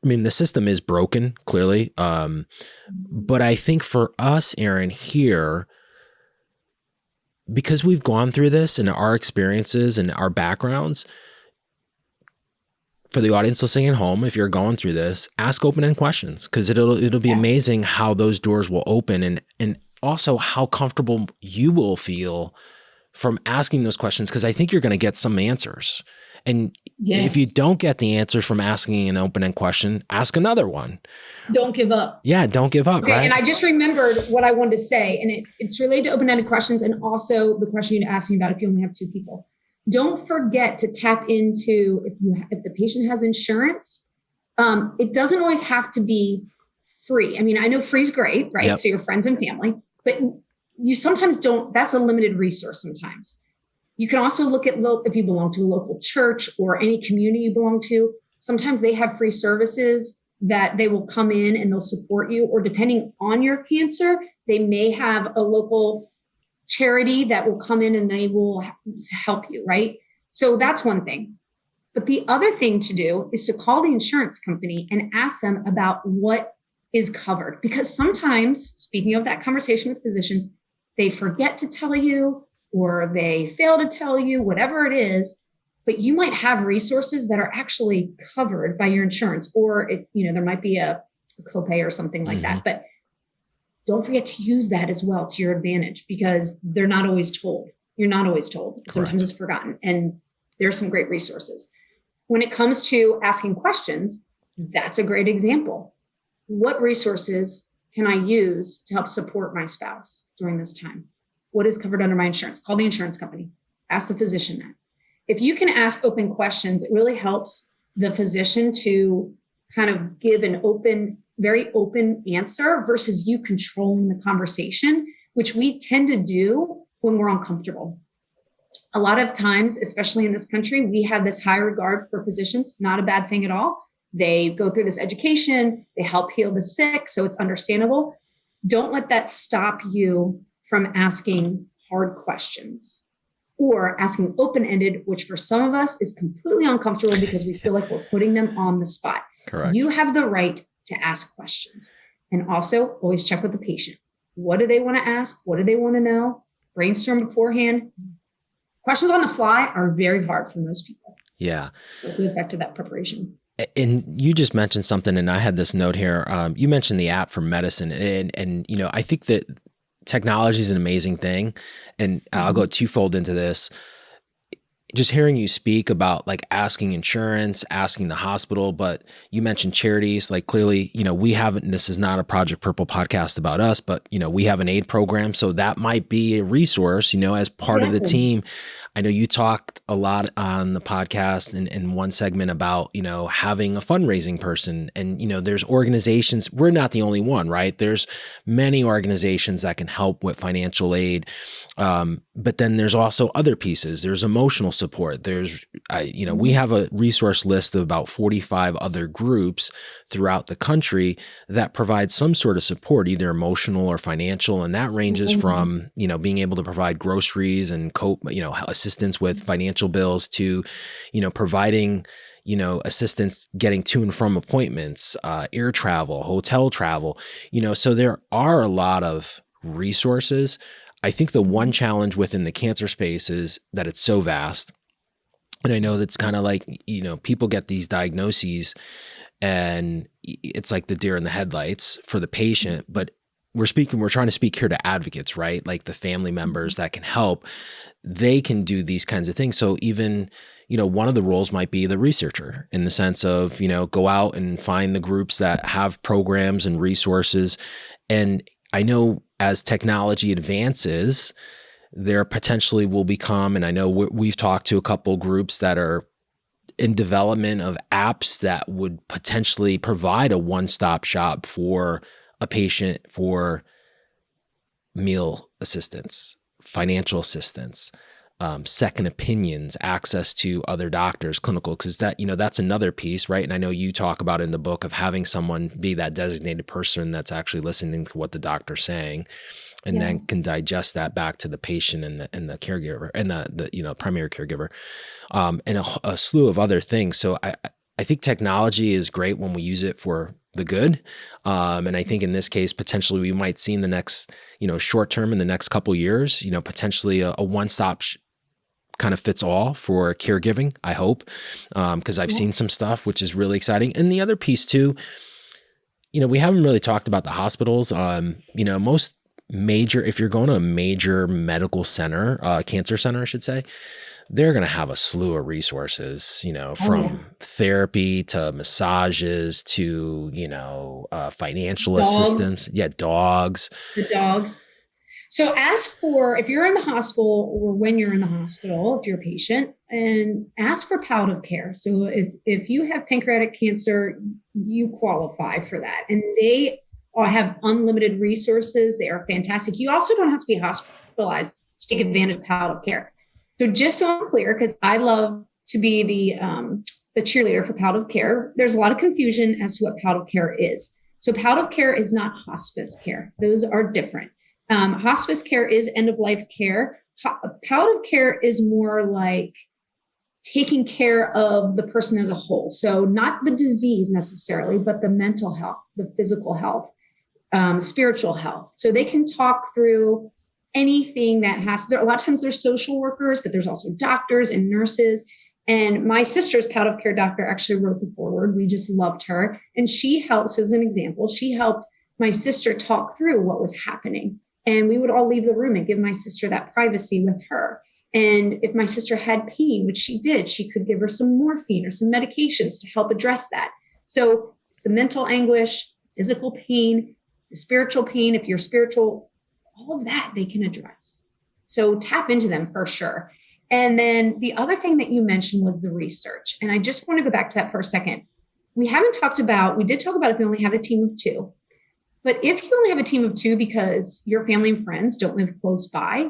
Speaker 1: I mean, the system is broken, clearly. But I think for us, Erin, here, because we've gone through this and our experiences and our backgrounds, for the audience listening at home, if you're going through this, ask open-end questions, because it'll be amazing how those doors will open, and also how comfortable you will feel from asking those questions, because I think you're going to get some answers. And if you don't get the answers from asking an open-end question, ask another one.
Speaker 2: Don't give up.
Speaker 1: Yeah, don't give up.
Speaker 2: Okay,
Speaker 1: right?
Speaker 2: And I just remembered what I wanted to say, and it's related to open-ended questions, and also the question you asked me about if you only have two people. Don't forget to tap into if the patient has insurance. It doesn't always have to be free. I mean, I know free is great, right? Yep. So your friends and family, but you sometimes don't. That's a limited resource sometimes. You can also look at if you belong to a local church or any community you belong to. Sometimes they have free services that they will come in and they'll support you. Or depending on your cancer, they may have a local charity that will come in and they will help you, right? So that's one thing. But the other thing to do is to call the insurance company and ask them about what is covered. Because sometimes, speaking of that conversation with physicians, they forget to tell you or they fail to tell you, whatever it is, but you might have resources that are actually covered by your insurance, or there might be a copay or something like that. But don't forget to use that as well to your advantage, because they're not always told. You're not always told. Sometimes it's forgotten. And there's some great resources. When it comes to asking questions, that's a great example. What resources can I use to help support my spouse during this time? What is covered under my insurance? Call the insurance company. Ask the physician that. If you can ask open questions, it really helps the physician to kind of give an very open answer versus you controlling the conversation, which we tend to do when we're uncomfortable. A lot of times, especially in this country, we have this high regard for physicians, not a bad thing at all. They go through this education, they help heal the sick, so it's understandable. Don't let that stop you from asking hard questions. or asking open-ended, which for some of us is completely uncomfortable because we feel like we're putting them on the spot.
Speaker 1: Correct.
Speaker 2: You have the right to ask questions. And also always check with the patient. What do they want to ask? What do they want to know? Brainstorm beforehand. Questions on the fly are very hard for most people.
Speaker 1: Yeah.
Speaker 2: So it goes back to that preparation.
Speaker 1: And you just mentioned something, and I had this note here. You mentioned the app for medicine, and you know, I think that technology is an amazing thing, and I'll go twofold into this. Just hearing you speak about like asking insurance, asking the hospital, but you mentioned charities. Like clearly, you know, we haven't, this is not a Project Purple podcast about us, but you know, we have an aid program. So that might be a resource, you know, as part of the team. I know you talked a lot on the podcast in one segment about, you know, having a fundraising person, and, you know, there's organizations, we're not the only one, right? There's many organizations that can help with financial aid. But then there's also other pieces. There's emotional support. There's, you know, we have a resource list of about 45 other groups throughout the country that provide some sort of support, either emotional or financial. And that ranges from, you know, being able to provide groceries and you know, assistance with financial bills to, you know, providing, you know, assistance getting to and from appointments, air travel, hotel travel, you know, so there are a lot of resources. I think the one challenge within the cancer space is that it's so vast. And I know that's kind of like, you know, people get these diagnoses and it's like the deer in the headlights for the patient, but we're trying to speak here to advocates, right? Like the family members that can help, they can do these kinds of things. So even, you know, one of the roles might be the researcher in the sense of, you know, go out and find the groups that have programs and resources. And I know as technology advances, there potentially will become, and I know we've talked to a couple groups that are in development of apps that would potentially provide a one-stop shop for a patient for meal assistance, financial assistance, second opinions, access to other doctors, clinical, because that, you know, that's another piece, right? And I know you talk about in the book of having someone be that designated person that's actually listening to what the doctor's saying, and then can digest that back to the patient and the caregiver and the you know, primary caregiver, and a slew of other things. So I think technology is great when we use it for the good. And I think in this case, potentially we might see in the next, you know, short term, in the next couple years, you know, potentially a one-stop kind of fits all for caregiving, I hope, because I've seen some stuff, which is really exciting. And the other piece too, you know, we haven't really talked about the hospitals. You know, most major, if you're going to a major medical center, cancer center, I should say, they're going to have a slew of resources, you know, from therapy to massages to, you know, financial assistance. Yeah. Dogs.
Speaker 2: The dogs. So ask for, if you're in the hospital or when you're in the hospital, if you're a patient, and ask for palliative care. So if you have pancreatic cancer, you qualify for that. And they have unlimited resources. They are fantastic. You also don't have to be hospitalized to take advantage of palliative care. So just so I'm clear, because I love to be the cheerleader for palliative care, there's a lot of confusion as to what palliative care is. So palliative care is not hospice care. Those are different. Hospice care is end-of-life care. Palliative care is more like taking care of the person as a whole. So not the disease necessarily, but the mental health, the physical health, spiritual health. So they can talk through anything that has, there, a lot of times there's social workers, but there's also doctors and nurses. And my sister's palliative care doctor actually wrote the foreword. We just loved her. And she helps, as an example, she helped my sister talk through what was happening. And we would all leave the room and give my sister that privacy with her. And if my sister had pain, which she did, she could give her some morphine or some medications to help address that. So it's the mental anguish, physical pain, the spiritual pain, if you're spiritual, all of that they can address. So tap into them for sure. And then the other thing that you mentioned was the research. And I just want to go back to that for a second. We did talk about if you only have a team of 2. But if you only have a team of 2 because your family and friends don't live close by,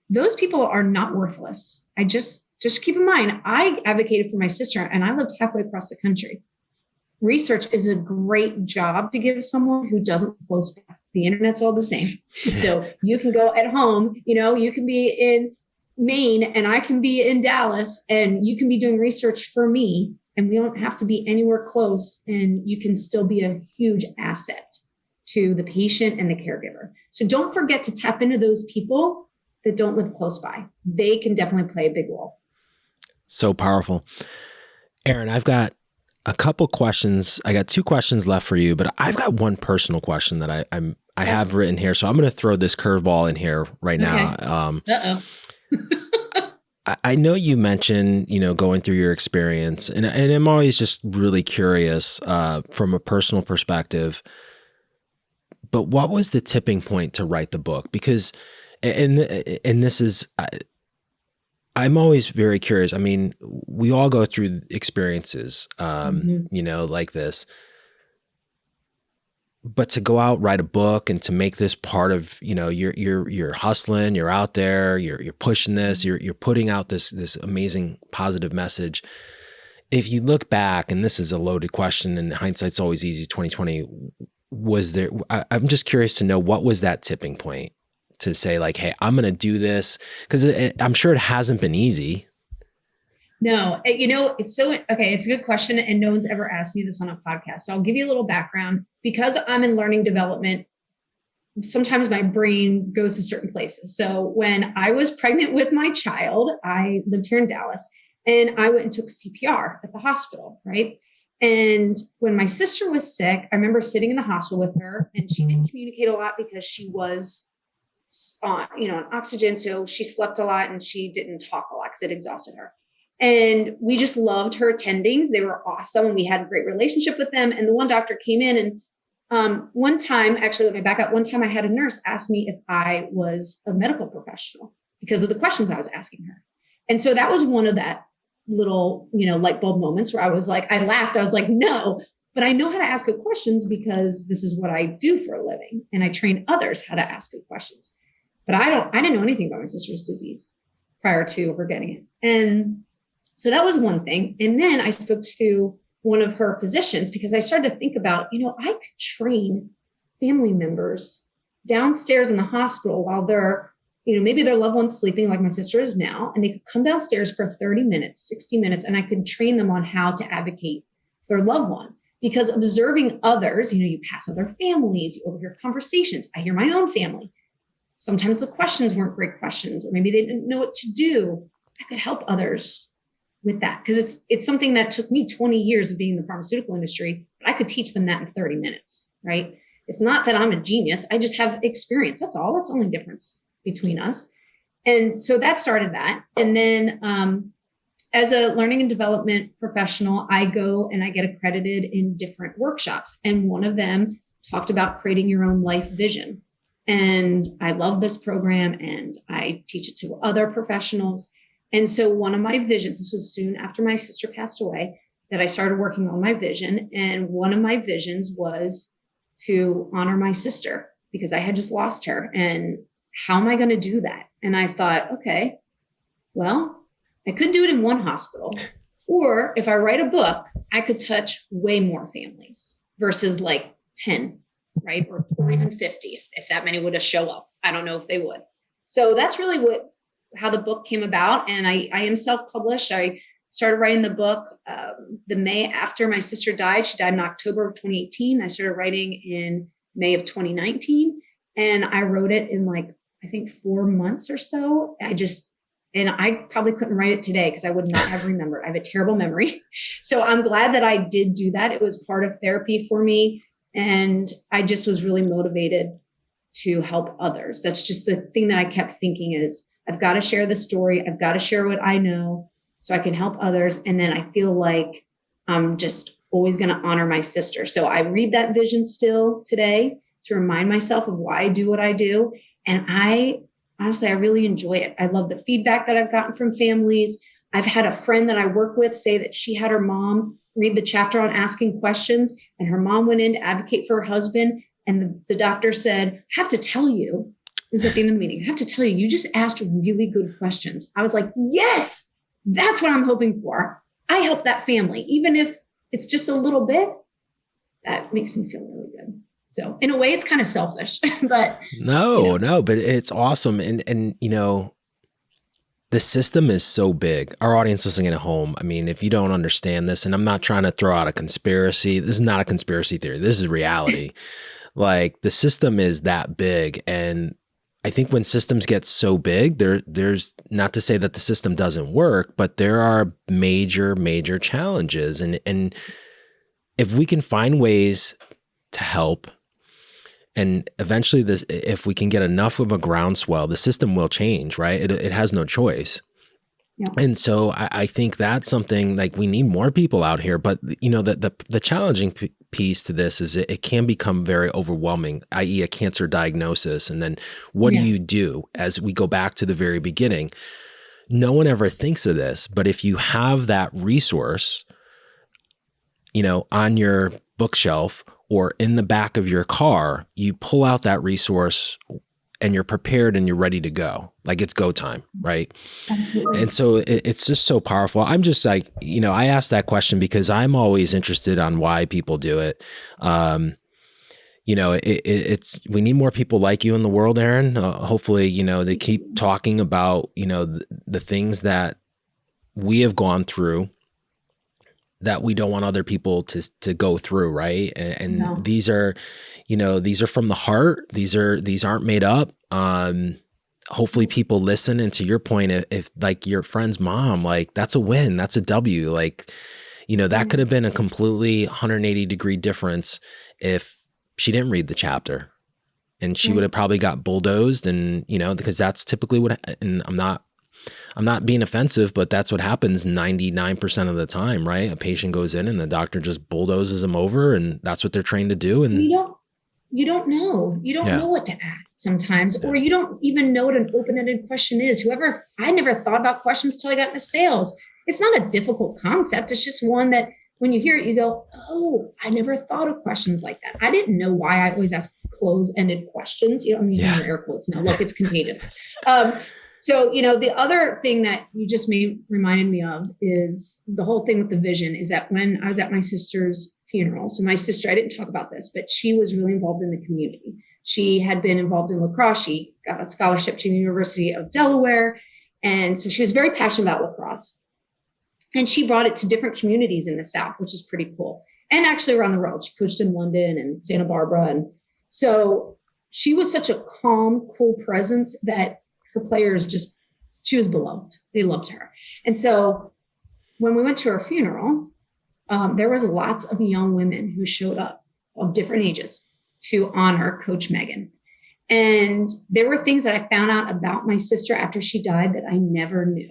Speaker 2: those people are not worthless. I just keep in mind, I advocated for my sister and I lived halfway across the country. Research is a great job to give someone who doesn't live close by. The internet's all the same. So you can go at home, you know, you can be in Maine and I can be in Dallas and you can be doing research for me and we don't have to be anywhere close and you can still be a huge asset to the patient and the caregiver. So don't forget to tap into those people that don't live close by. They can definitely play a big role.
Speaker 1: So powerful. Erin, I've got a couple questions. I got 2 questions left for you, but I've got one personal question that I have written here. So I'm going to throw this curveball in here right now.
Speaker 2: Uh-oh.
Speaker 1: I know you mentioned, going through your experience, and I'm always just really curious from a personal perspective. But what was the tipping point to write the book? Because, and this is, I'm always very curious. I mean, we all go through experiences, like this. But to go out, write a book, and to make this part of, you're hustling, you're out there, you're pushing this, you're putting out this amazing positive message. If you look back, and this is a loaded question, and hindsight's always easy, 2020, I'm just curious to know, what was that tipping point to say like, hey, I'm going to do this? Because I'm sure it hasn't been easy.
Speaker 2: No, it's it's a good question. And no one's ever asked me this on a podcast. So I'll give you a little background. Because I'm in learning development, sometimes my brain goes to certain places. So when I was pregnant with my child, I lived here in Dallas and I went and took CPR at the hospital, right? And when my sister was sick, I remember sitting in the hospital with her and she didn't communicate a lot because she was on oxygen. So she slept a lot and she didn't talk a lot because it exhausted her. And we just loved her attendings. They were awesome. And we had a great relationship with them. And the one doctor came in and one time, actually, let me back up. One time I had a nurse ask me if I was a medical professional because of the questions I was asking her. And so that was one of that little, light bulb moments where I was like, I laughed. I was like, no, but I know how to ask good questions because this is what I do for a living. And I train others how to ask good questions. But I didn't know anything about my sister's disease prior to her getting it. And so that was one thing. And then I spoke to one of her physicians because I started to think about, I could train family members downstairs in the hospital while they're, maybe their loved one's sleeping like my sister is now, and they could come downstairs for 30 minutes, 60 minutes, and I could train them on how to advocate for their loved one. Because observing others, you pass other families, you overhear conversations. I hear my own family. Sometimes the questions weren't great questions, or maybe they didn't know what to do. I could help others with that because it's something that took me 20 years of being in the pharmaceutical industry, but I could teach them that in 30 minutes, right? It's not that I'm a genius. I just have experience. That's all. That's the only difference between us. And so that started that. And then as a learning and development professional, I go and I get accredited in different workshops. And one of them talked about creating your own life vision. And I love this program and I teach it to other professionals. And so one of my visions, this was soon after my sister passed away, that I started working on my vision. And one of my visions was to honor my sister because I had just lost her. And how am I going to do that? And I thought, okay, well, I could do it in one hospital. Or if I write a book, I could touch way more families versus like 10, right? Or even 50 if that many would have show up. I don't know if they would. So that's really how the book came about. And I am self-published. I started writing the book the May after my sister died. She died in October of 2018. I started writing in May of 2019. And I wrote it in I think 4 months or so. And I probably couldn't write it today because I would not have remembered. I have a terrible memory. So I'm glad that I did do that. It was part of therapy for me. And I just was really motivated to help others. That's just the thing that I kept thinking is, I've got to share the story. I've got to share what I know so I can help others. And then I feel like I'm just always going to honor my sister. So I read that vision still today to remind myself of why I do what I do. And I really enjoy it. I love the feedback that I've gotten from families. I've had a friend that I work with say that she had her mom read the chapter on asking questions, and her mom went in to advocate for her husband. And the doctor said, I have to tell you, this is at the end of the meeting, I have to tell you, you just asked really good questions. I was like, yes, that's what I'm hoping for. I help that family, even if it's just a little bit, that makes me feel really good. So in a way, it's kind of selfish, but
Speaker 1: no, but it's awesome. And the system is so big. Our audience listening at home, I mean, if you don't understand this, and I'm not trying to throw out a conspiracy, this is not a conspiracy theory. This is reality. Like the system is that big. And I think when systems get so big, there's not to say that the system doesn't work, but there are major, major challenges. And if we can find ways to help, and eventually this, if we can get enough of a groundswell, the system will change, right? It has no choice.
Speaker 2: Yeah.
Speaker 1: And so I think that's something like we need more people out here, but you know, the challenging piece to this is it can become very overwhelming, i.e. a cancer diagnosis. And then what do you do as we go back to the very beginning? No one ever thinks of this, but if you have that resource, you know, on your bookshelf or in the back of your car, you pull out that resource and you're prepared and you're ready to go. Like it's go time, right?
Speaker 2: Absolutely.
Speaker 1: And so it's just so powerful. I'm just like, you know, I asked that question because I'm always interested on why people do it. You know, it's we need more people like you in the world, Erin. Hopefully, you know, they keep talking about, you know, the things that we have gone through that we don't want other people to go through, right? And these are, you know, these are from the heart. These aren't made up. Hopefully people listen. And to your point, if like your friend's mom, like that's a win, that's a W. Like, you know, that could have been a completely 180-degree difference if she didn't read the chapter, and she would have probably got bulldozed. And, you know, because that's typically what, and I'm not being offensive, but that's what happens 99% of the time, right? A patient goes in and the doctor just bulldozes them over, and that's what they're trained to do. And
Speaker 2: you don't know. You don't know what to ask sometimes, or you don't even know what an open-ended question is. I never thought about questions till I got into sales. It's not a difficult concept. It's just one that when you hear it, you go, oh, I never thought of questions like that. I didn't know why I always ask close-ended questions. You know, I'm using your air quotes now. Look, it's contagious. So, you know, the other thing that you just reminded me of is the whole thing with the vision is that when I was at my sister's funeral, so my sister, I didn't talk about this, but she was really involved in the community. She had been involved in lacrosse. She got a scholarship to the University of Delaware. And so she was very passionate about lacrosse. And she brought it to different communities in the South, which is pretty cool. And actually around the world. She coached in London and Santa Barbara. And so she was such a calm, cool presence that her players she was beloved. They loved her. And so when we went to her funeral, there was lots of young women who showed up of different ages to honor Coach Megan. And there were things that I found out about my sister after she died that I never knew.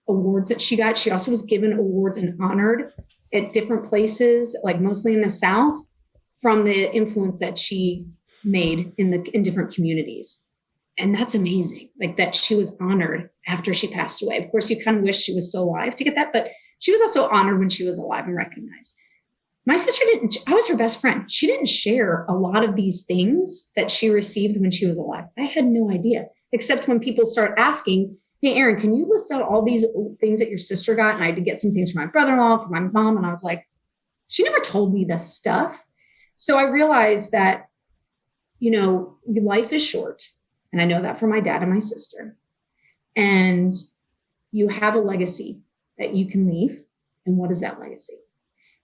Speaker 2: Awards that she got. She also was given awards and honored at different places, like mostly in the South, from the influence that she made in different communities. And that's amazing, like that she was honored after she passed away. Of course, you kind of wish she was still alive to get that, but she was also honored when she was alive and recognized. My sister I was her best friend. She didn't share a lot of these things that she received when she was alive. I had no idea, except when people start asking, hey, Erin, can you list out all these things that your sister got? And I had to get some things for my brother-in-law, for my mom. And I was like, she never told me this stuff. So I realized that, you know, life is short. And I know that from my dad and my sister. And you have a legacy that you can leave. And what is that legacy?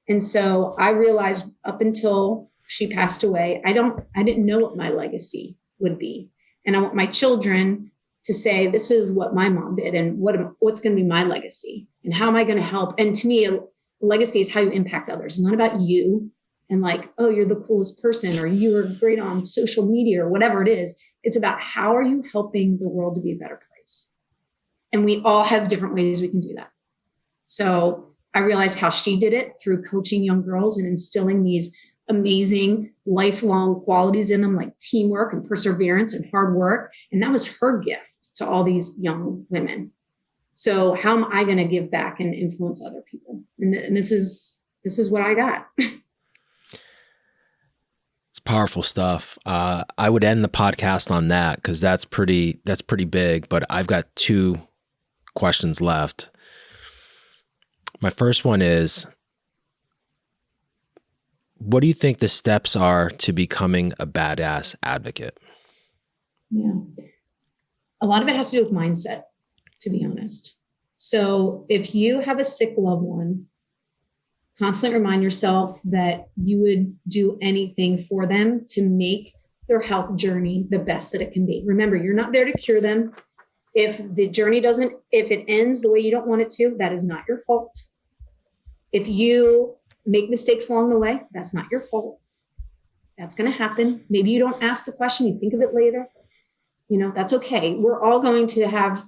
Speaker 2: And so I realized up until she passed away, I didn't know what my legacy would be. And I want my children to say, this is what my mom did and what's going to be my legacy and how am I going to help? And to me, a legacy is how you impact others. It's not about you and like, oh, you're the coolest person or you are great on social media or whatever it is. It's about how are you helping the world to be a better place? And we all have different ways we can do that. So I realized how she did it through coaching young girls and instilling these amazing lifelong qualities in them, like teamwork and perseverance and hard work. And that was her gift to all these young women. So how am I going to give back and influence other people? And this is what I got.
Speaker 1: Powerful stuff. I would end the podcast on that because that's pretty big, but I've got 2 questions left. My first one is, what do you think the steps are to becoming a badass advocate?
Speaker 2: Yeah. A lot of it has to do with mindset. to be honest. So if you have a sick loved one, constantly remind yourself that you would do anything for them to make their health journey the best that it can be. Remember, you're not there to cure them. If the journey if it ends the way you don't want it to, that is not your fault. If you make mistakes along the way, that's not your fault. That's going to happen. Maybe you don't ask the question, you think of it later. That's okay. We're all going to have,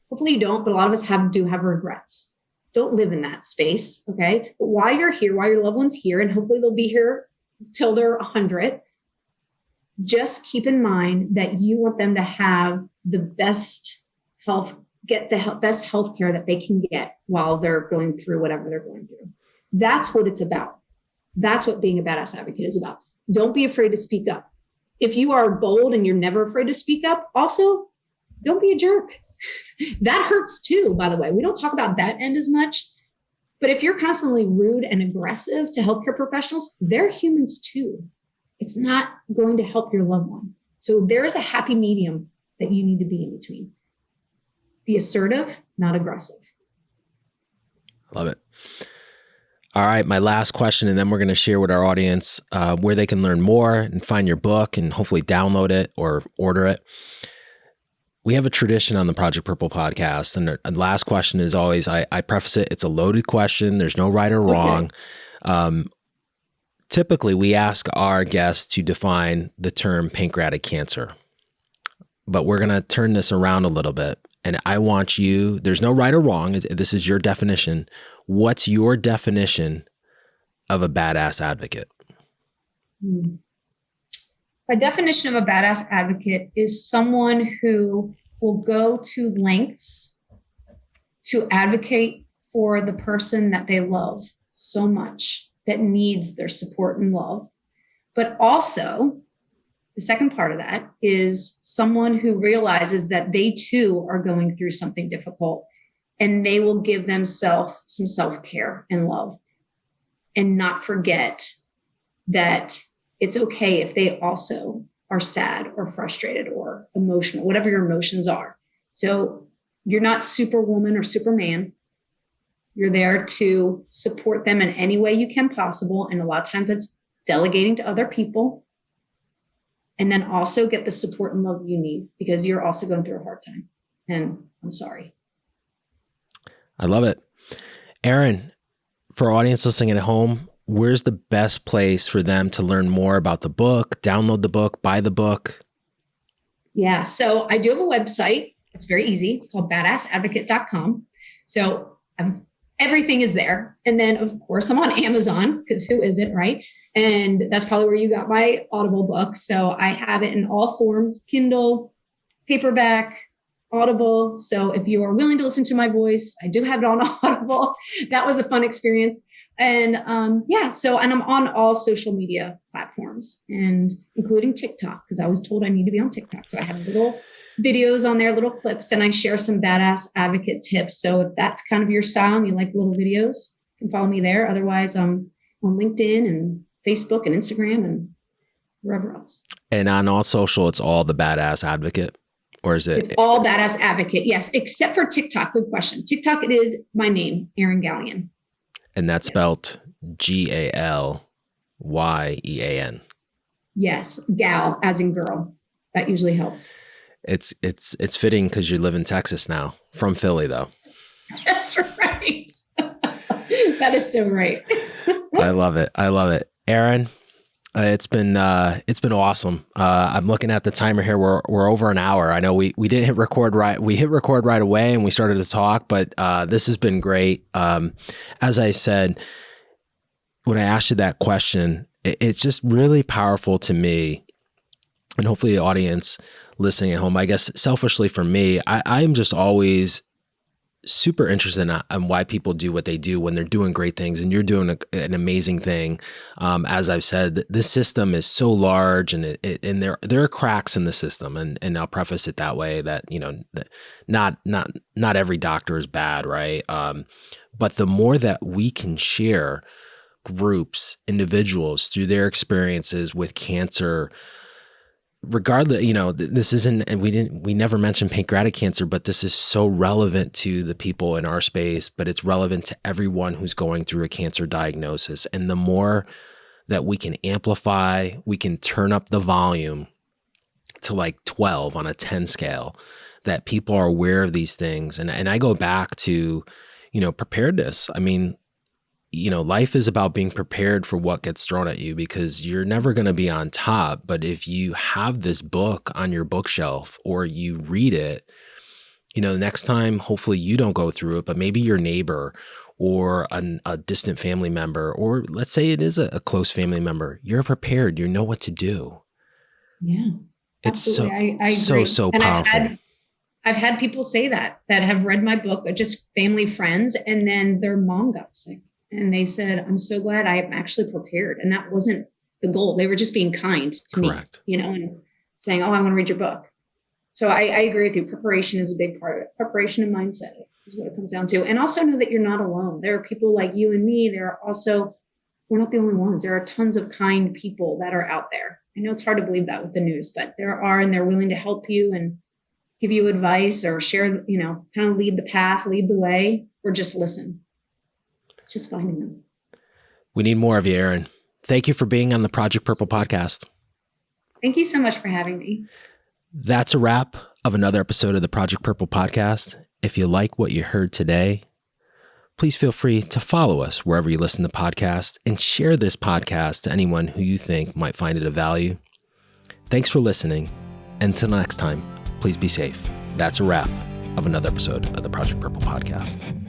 Speaker 2: hopefully you don't, but a lot of us do have regrets. Don't live in that space, okay? But while you're here, while your loved one's here, and hopefully they'll be here till they're 100, just keep in mind that you want them to have the best health, get the best health care that they can get while they're going through whatever they're going through. That's what it's about. That's what being a badass advocate is about. Don't be afraid to speak up. If you are bold and you're never afraid to speak up, also, don't be a jerk. That hurts too, by the way. We don't talk about that end as much. But if you're constantly rude and aggressive to healthcare professionals, they're humans too. It's not going to help your loved one. So there is a happy medium that you need to be in between. Be assertive, not aggressive.
Speaker 1: Love it. All right, my last question, and then we're going to share with our audience where they can learn more and find your book and hopefully download it or order it. We have a tradition on the Project Purple podcast, and the last question is always, I preface it, it's a loaded question. There's no right or wrong. Okay. Typically, we ask our guests to define the term pancreatic cancer, but we're going to turn this around a little bit. And I want you, there's no right or wrong. This is your definition. What's your definition of a badass advocate?
Speaker 2: My definition of a badass advocate is someone who will go to lengths to advocate for the person that they love so much, that needs their support and love. But also, the second part of that is someone who realizes that they too are going through something difficult, and they will give themselves some self-care and love, and not forget that it's okay if they also are sad or frustrated or emotional, whatever your emotions are. So you're not Superwoman or Superman. You're there to support them in any way you can possible. And a lot of times that's delegating to other people. And then also get the support and love you need, because you're also going through a hard time. And I'm sorry.
Speaker 1: I love it. Erin, for our audience listening at home, where's the best place for them to learn more about the book, download the book, buy the book?
Speaker 2: Yeah. So I do have a website. It's very easy. It's called badassadvocate.com. So everything is there. And then, of course, I'm on Amazon, because who isn't, right? And that's probably where you got my Audible book. So I have it in all forms: Kindle, paperback, Audible. So if you are willing to listen to my voice, I do have it on Audible. That was a fun experience. And and I'm on all social media platforms, and including TikTok, because I was told I need to be on TikTok. So I have little videos on there, little clips, and I share some badass advocate tips. So if that's kind of your style and you like little videos, you can follow me there. Otherwise, I'm on LinkedIn and Facebook and Instagram and wherever else. And
Speaker 1: on all social, it's all the badass advocate, or is it?
Speaker 2: It's all badass advocate. Yes. Except for TikTok. Good question. TikTok, it is my name, Erin Galyean.
Speaker 1: And that's spelled Galyean.
Speaker 2: Yes. Gal as in girl. That usually helps.
Speaker 1: It's fitting because you live in Texas now, from Philly though.
Speaker 2: That's right. That is so right.
Speaker 1: I love it. I love it. Erin, it's been awesome. I'm looking at the timer here. We're over an hour. I know we didn't hit record right. We hit record right away and we started to talk, but this has been great. As I said, when I asked you that question, it's just really powerful to me, and hopefully the audience listening at home. I guess selfishly for me, I am just always super interested in why people do what they do when they're doing great things, and you're doing an amazing thing. As I've said, this system is so large, and and there are cracks in the system, and I'll preface it that way, that not every doctor is bad, right? But the more that we can share groups, individuals through their experiences with cancer, regardless, this isn't, and we never mentioned pancreatic cancer, but this is so relevant to the people in our space, but it's relevant to everyone who's going through a cancer diagnosis. And the more that we can amplify, we can turn up the volume to like 12 on a 10 scale, that people are aware of these things. And I go back to, preparedness. I mean, life is about being prepared for what gets thrown at you, because you're never going to be on top. But if you have this book on your bookshelf or you read it, the next time, hopefully you don't go through it, but maybe your neighbor or a distant family member, or let's say it is a close family member, you're prepared. You know what to do.
Speaker 2: Yeah,
Speaker 1: it's
Speaker 2: absolutely. I
Speaker 1: so
Speaker 2: and
Speaker 1: powerful.
Speaker 2: I've had people say that have read my book, just family friends, and then their mom got sick. And they said, I'm so glad I am actually prepared. And that wasn't the goal. They were just being kind to
Speaker 1: Correct.
Speaker 2: me, and saying, oh, I want to read your book. So I agree with you. Preparation is a big part of it. Preparation and mindset is what it comes down to. And also know that you're not alone. There are people like you and me. We're not the only ones. There are tons of kind people that are out there. I know it's hard to believe that with the news, but there are, and they're willing to help you and give you advice or share, kind of lead the path, lead the way, or just listen. Just finding them.
Speaker 1: We need more of you, Erin. Thank you for being on the Project Purple podcast.
Speaker 2: Thank you so much for having me.
Speaker 1: That's a wrap of another episode of the Project Purple podcast. If you like what you heard today, please feel free to follow us wherever you listen to podcasts and share this podcast to anyone who you think might find it of value. Thanks for listening. Until next time, please be safe. That's a wrap of another episode of the Project Purple podcast.